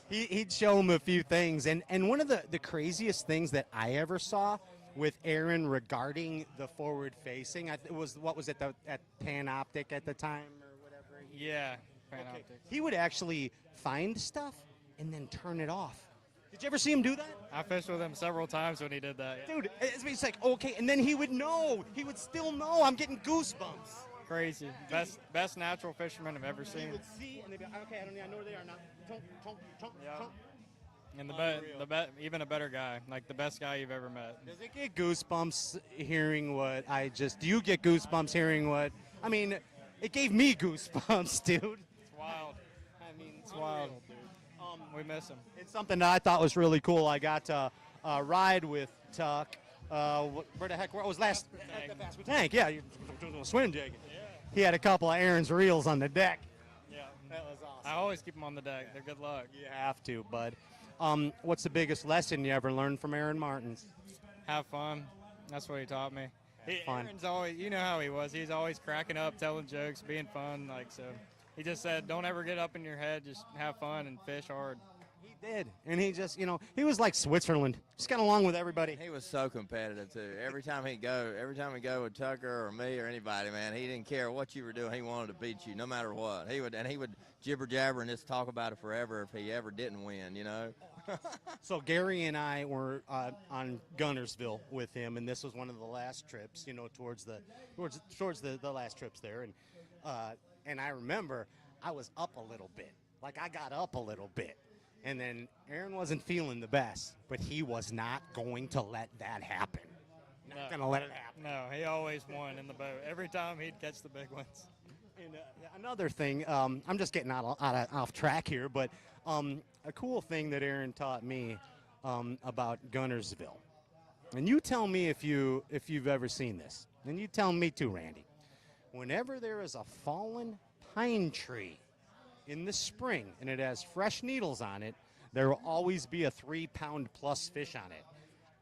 He'd show him a few things. And one of the craziest things that I ever saw with Aaron regarding the forward facing, it was, what was it, at Panoptic at the time or whatever? Yeah, Panoptic. He would actually find stuff and then turn it off. Did you ever see him do that? I fished with him several times when he did that. Yeah. Dude, it's like, okay, and then he would know. He would still know. I'm getting goosebumps. Crazy. Best natural fisherman I've ever seen. He would see, and they'd be like, okay, I know where they are now. Yeah. And even a better guy, like the best guy you've ever met. Does it get goosebumps hearing what do you get goosebumps hearing what, I mean, it gave me goosebumps, dude. It's wild. I mean, it's wild. Dude. We miss him. It's something that I thought was really cool. I got to ride with Tuck. Where the heck was last? Tank, yeah. Swim jig. Yeah. He had a couple of Aaron's reels on the deck. Yeah. That was awesome. I always keep them on the deck. They're good luck. You have to, bud. What's the biggest lesson you ever learned from Aaron Martins? Have fun. That's what he taught me. Fun. Aaron's always, you know how he was. He's always cracking up, telling jokes, being fun. So he just said, don't ever get up in your head. Just have fun and fish hard. He did. And he just, he was like Switzerland. Just got along with everybody. He was so competitive, too. Every time he'd go with Tucker or me or anybody, man, he didn't care what you were doing. He wanted to beat you no matter what. He would jibber jabber and just talk about it forever if he ever didn't win, So Gary and I were on Gunnersville with him, and this was one of the last trips, towards the last trips there. And I remember I was up a little bit. Like, I got up a little bit. And then Aaron wasn't feeling the best, but he was not going to let that happen. Not going to let it happen. No, he always won in the boat. Every time he'd catch the big ones. And another thing, I'm just getting off track here, but a cool thing that Aaron taught me about Gunnersville. And you tell me if you've ever seen this. And you tell me too, Randy. Whenever there is a fallen pine tree in the spring and it has fresh needles on it, there will always be a 3-pound plus fish on it.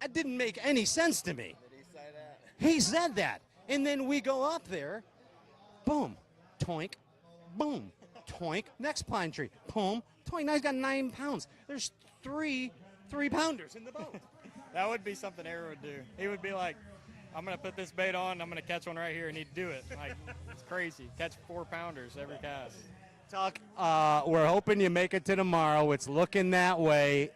That didn't make any sense to me. Did he say that? He said that. And then we go up there, boom, toink, boom, toink, next pine tree, boom, toink. Now he's got 9 pounds. There's three 3-pounders in the boat. That would be something Aaron would do. He would be like, I'm going to put this bait on, I'm going to catch one right here, and he'd do it. Like, it's crazy. Catch 4-pounders every cast. Tuck, we're hoping you make it to tomorrow. It's looking that way.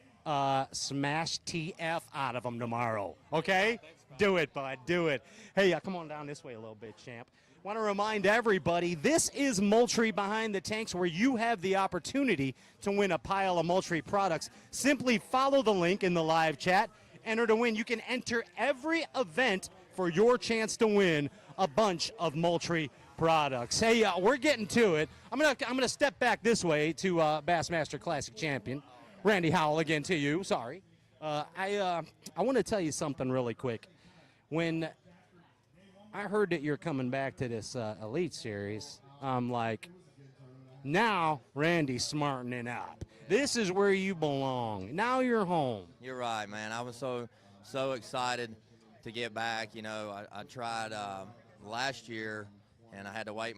Smash TF out of them tomorrow. Okay? Do it, bud. Do it. Hey, come on down this way a little bit, champ. Want to remind everybody, this is Moultrie Behind the Tanks, where you have the opportunity to win a pile of Moultrie products. Simply follow the link in the live chat. Enter to win. You can enter every event for your chance to win a bunch of Moultrie products. Hey, we're getting to it. I'm gonna step back this way to Bassmaster Classic champion Randy Howell again to you. Sorry, I want to tell you something really quick. When I heard that you're coming back to this Elite Series, I'm like, now Randy's smartening up. This is where you belong. Now you're home. You're right, man. I was so excited to get back. You know, I tried last year, and I had to wait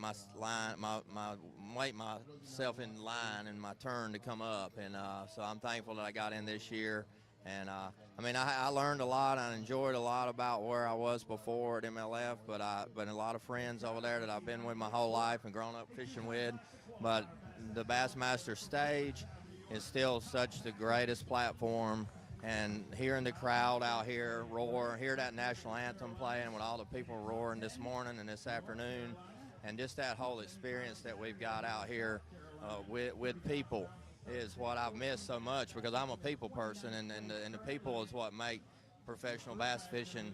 wait myself in line and my turn to come up, and so I'm thankful that I got in this year. And I mean, I learned a lot. I enjoyed a lot about where I was before at MLF, but a lot of friends over there that I've been with my whole life and grown up fishing with. But the Bassmaster stage is still such the greatest platform, and hearing the crowd out here roar, hear that national anthem playing with all the people roaring this morning and this afternoon, and just that whole experience that we've got out here with people is what I've missed so much, because I'm a people person, and the people is what make professional bass fishing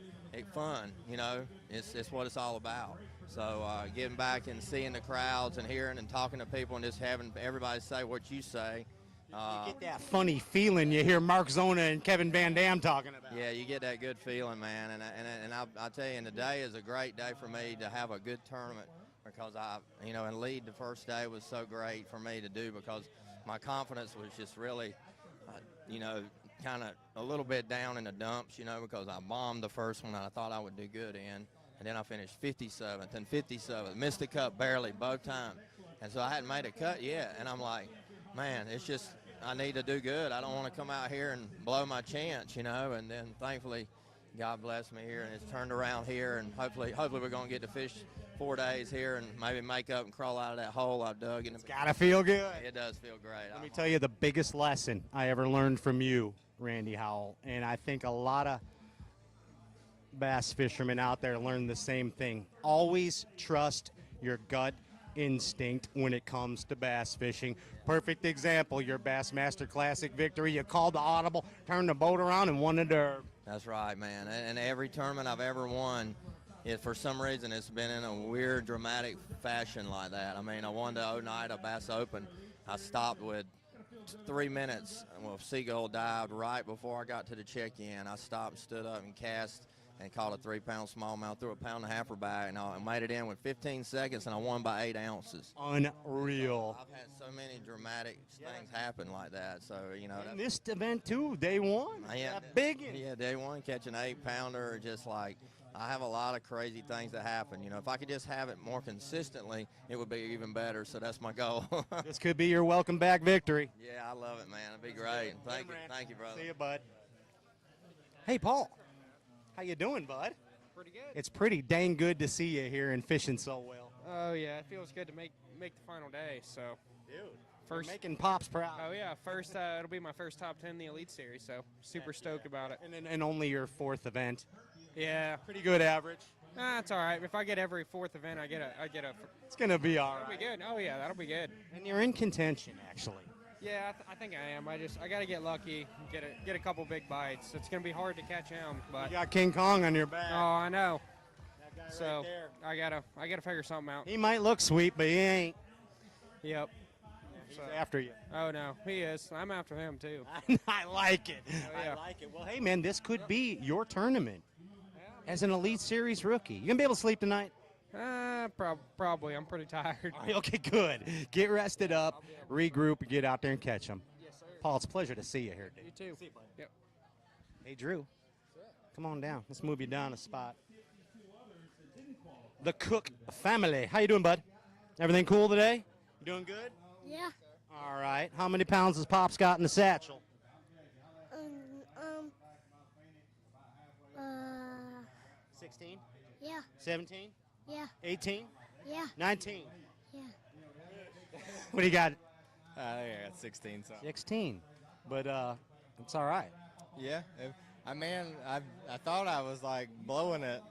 fun. You know, it's what it's all about. So getting back and seeing the crowds and hearing and talking to people and just having everybody say what you say. You get that funny feeling you hear Mark Zona and Kevin Van Dam talking about. Yeah, you get that good feeling, man. And I tell you, and today is a great day for me to have a good tournament, because and lead the first day was so great for me to do, because my confidence was just really, kind of a little bit down in the dumps, because I bombed the first one and I thought I would do good in. And then I finished 57th and 57th. Missed the cut barely both times. And so I hadn't made a cut yet. And I'm like, man, it's just, I need to do good. I don't want to come out here and blow my chance, And then thankfully, God bless me here, and it's turned around here. And hopefully we're going to get to fish 4 days here and maybe make up and crawl out of that hole I dug. It's got to feel good. It does feel great. Let me tell you the biggest lesson I ever learned from you, Randy Howell, and I think a lot of bass fishermen out there learn the same thing. Always trust your gut instinct when it comes to bass fishing. Perfect example, your Bassmaster Classic victory. You called the audible, turned the boat around, and won the derb. That's right, man. And every tournament I've ever won, for some reason, it's been in a weird, dramatic fashion like that. I mean, I won the night of Bass Open. I stopped with 3 minutes. Well, Seagull dived right before I got to the check-in. I stopped, stood up, and cast and caught a 3-pound smallmouth, threw a 1.5-pounder back, and I made it in with 15 seconds, and I won by 8 ounces. Unreal. I've had so many dramatic things happen like that. So, in this event, too, day one. Yeah, big. Yeah, day one, catch an 8-pounder, just like, I have a lot of crazy things that happen. If I could just have it more consistently, it would be even better. So that's my goal. This could be your welcome back victory. Yeah, I love it, man. It'd be great. Thank you, brother. See you, bud. Hey, Paul. How you doing, bud? Pretty good. It's pretty dang good to see you here and fishing so well. Oh yeah, it feels good to make the final day. So, dude, first you're making Pops proud. Oh yeah, first it'll be my first top 10 in the Elite Series. So super stoked about it. And only your 4th event. Yeah, pretty good average. It's all right. If I get every 4th event, I get a. It's gonna be all right. That'll be good. Oh yeah, that'll be good. And you're in contention, actually. Yeah, I think I am. I got to get lucky, get a couple big bites. It's gonna be hard to catch him, but You got King Kong on your back. oh, I know. That guy So right there. I gotta figure something out. He might look sweet, but he ain't. Yep. He's after you. Oh no, he is. I'm after him too. I like it. Oh, yeah. I like it. Well, hey man, this could be your tournament as an Elite Series rookie. You gonna be able to sleep tonight? Probably. I'm pretty tired. Okay, good. Get rested up, regroup, get out there and catch them. Yes, sir. Paul, it's a pleasure to see you here, dude. You too. Yep. Hey, Drew. Come on down. Let's move you down a spot. The Cook family. How you doing, bud? Everything cool today? You doing good? Yeah. All right. How many pounds has Pops got in the satchel? 16? Yeah. 17? Yeah. 18? Yeah. 19? Yeah. What do you got? I think I got 16. So. 16. But it's all right. Yeah. I thought I was like blowing it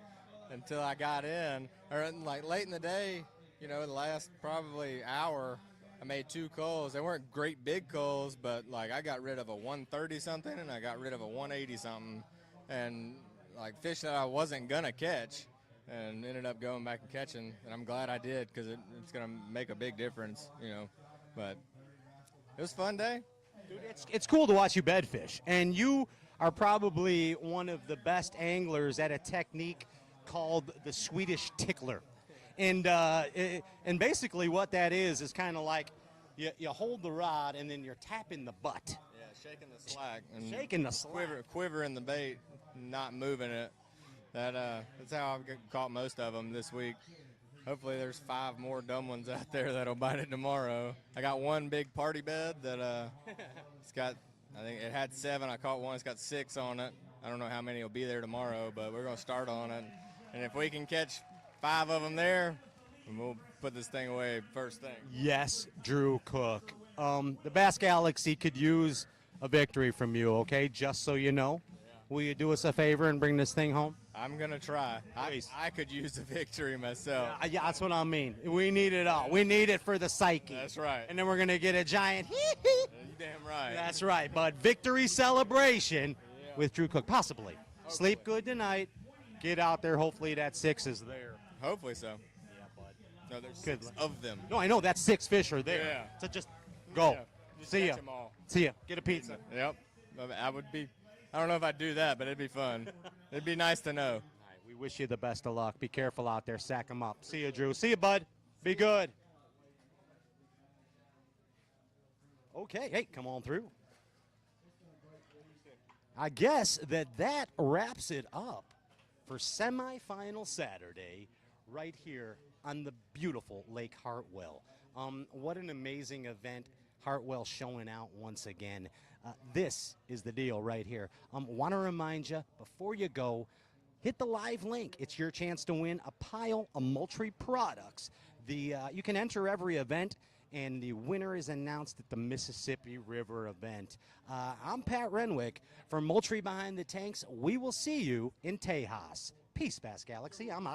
until I got in, or like late in the day. You know, the last probably hour, I made 2 culls. They weren't great big culls, but like I got rid of a 130 something and I got rid of a 180 something, and like fish that I wasn't gonna catch, and ended up going back and catching. And I'm glad I did, because it's gonna make a big difference, you know. But it was a fun day. Dude, it's cool to watch you bedfish, and you are probably one of the best anglers at a technique called the Swedish tickler. And basically what that is kind of like you hold the rod and then you're tapping the butt. Yeah, shaking the slack. And shaking the slack. Quivering the bait, not moving it. That's how I've caught most of them this week. Hopefully there's 5 more dumb ones out there that'll bite it tomorrow. I got one big party bed that it's got, I think it had 7. I caught one. It's got 6 on it. I don't know how many will be there tomorrow, but we're going to start on it. And if we can catch 5 of them there, and we'll put this thing away first thing. Yes, Drew Cook. The B.A.S.S Galaxy could use a victory from you, okay? Just so you know. Will you do us a favor and bring this thing home? I'm going to try. I could use a victory myself. Yeah, that's what I mean. We need it all. We need it for the psyche. That's right. And then we're going to get a giant You damn right. That's right. But victory celebration with Drew Cook, possibly. Sleep good tonight. Get out there. Hopefully that 6 is there. Hopefully so. Yeah, bud. No, there's Good 6 luck. of them. No, I know that's 6 fish are there. Yeah. So just go. Yeah, just See catch ya. 'em all. See ya. Get a pizza. Yep. I would be. I don't know if I'd do that, but it'd be fun. It'd be nice to know. All right, we wish you the best of luck. Be careful out there. Sack them up. See you, Drew. See you, bud. Be good. Okay. Hey, come on through. I guess that wraps it up for semifinal Saturday right here on the beautiful Lake Hartwell. What an amazing event. Hartwell showing out once again. This is the deal right here. Want to remind you, before you go, hit the live link. It's your chance to win a pile of Moultrie products. You can enter every event, and the winner is announced at the Mississippi River event. I'm Pat Renwick from Moultrie Behind the Tanks. We will see you in Tejas. Peace, B.A.S. Galaxy. I'm out.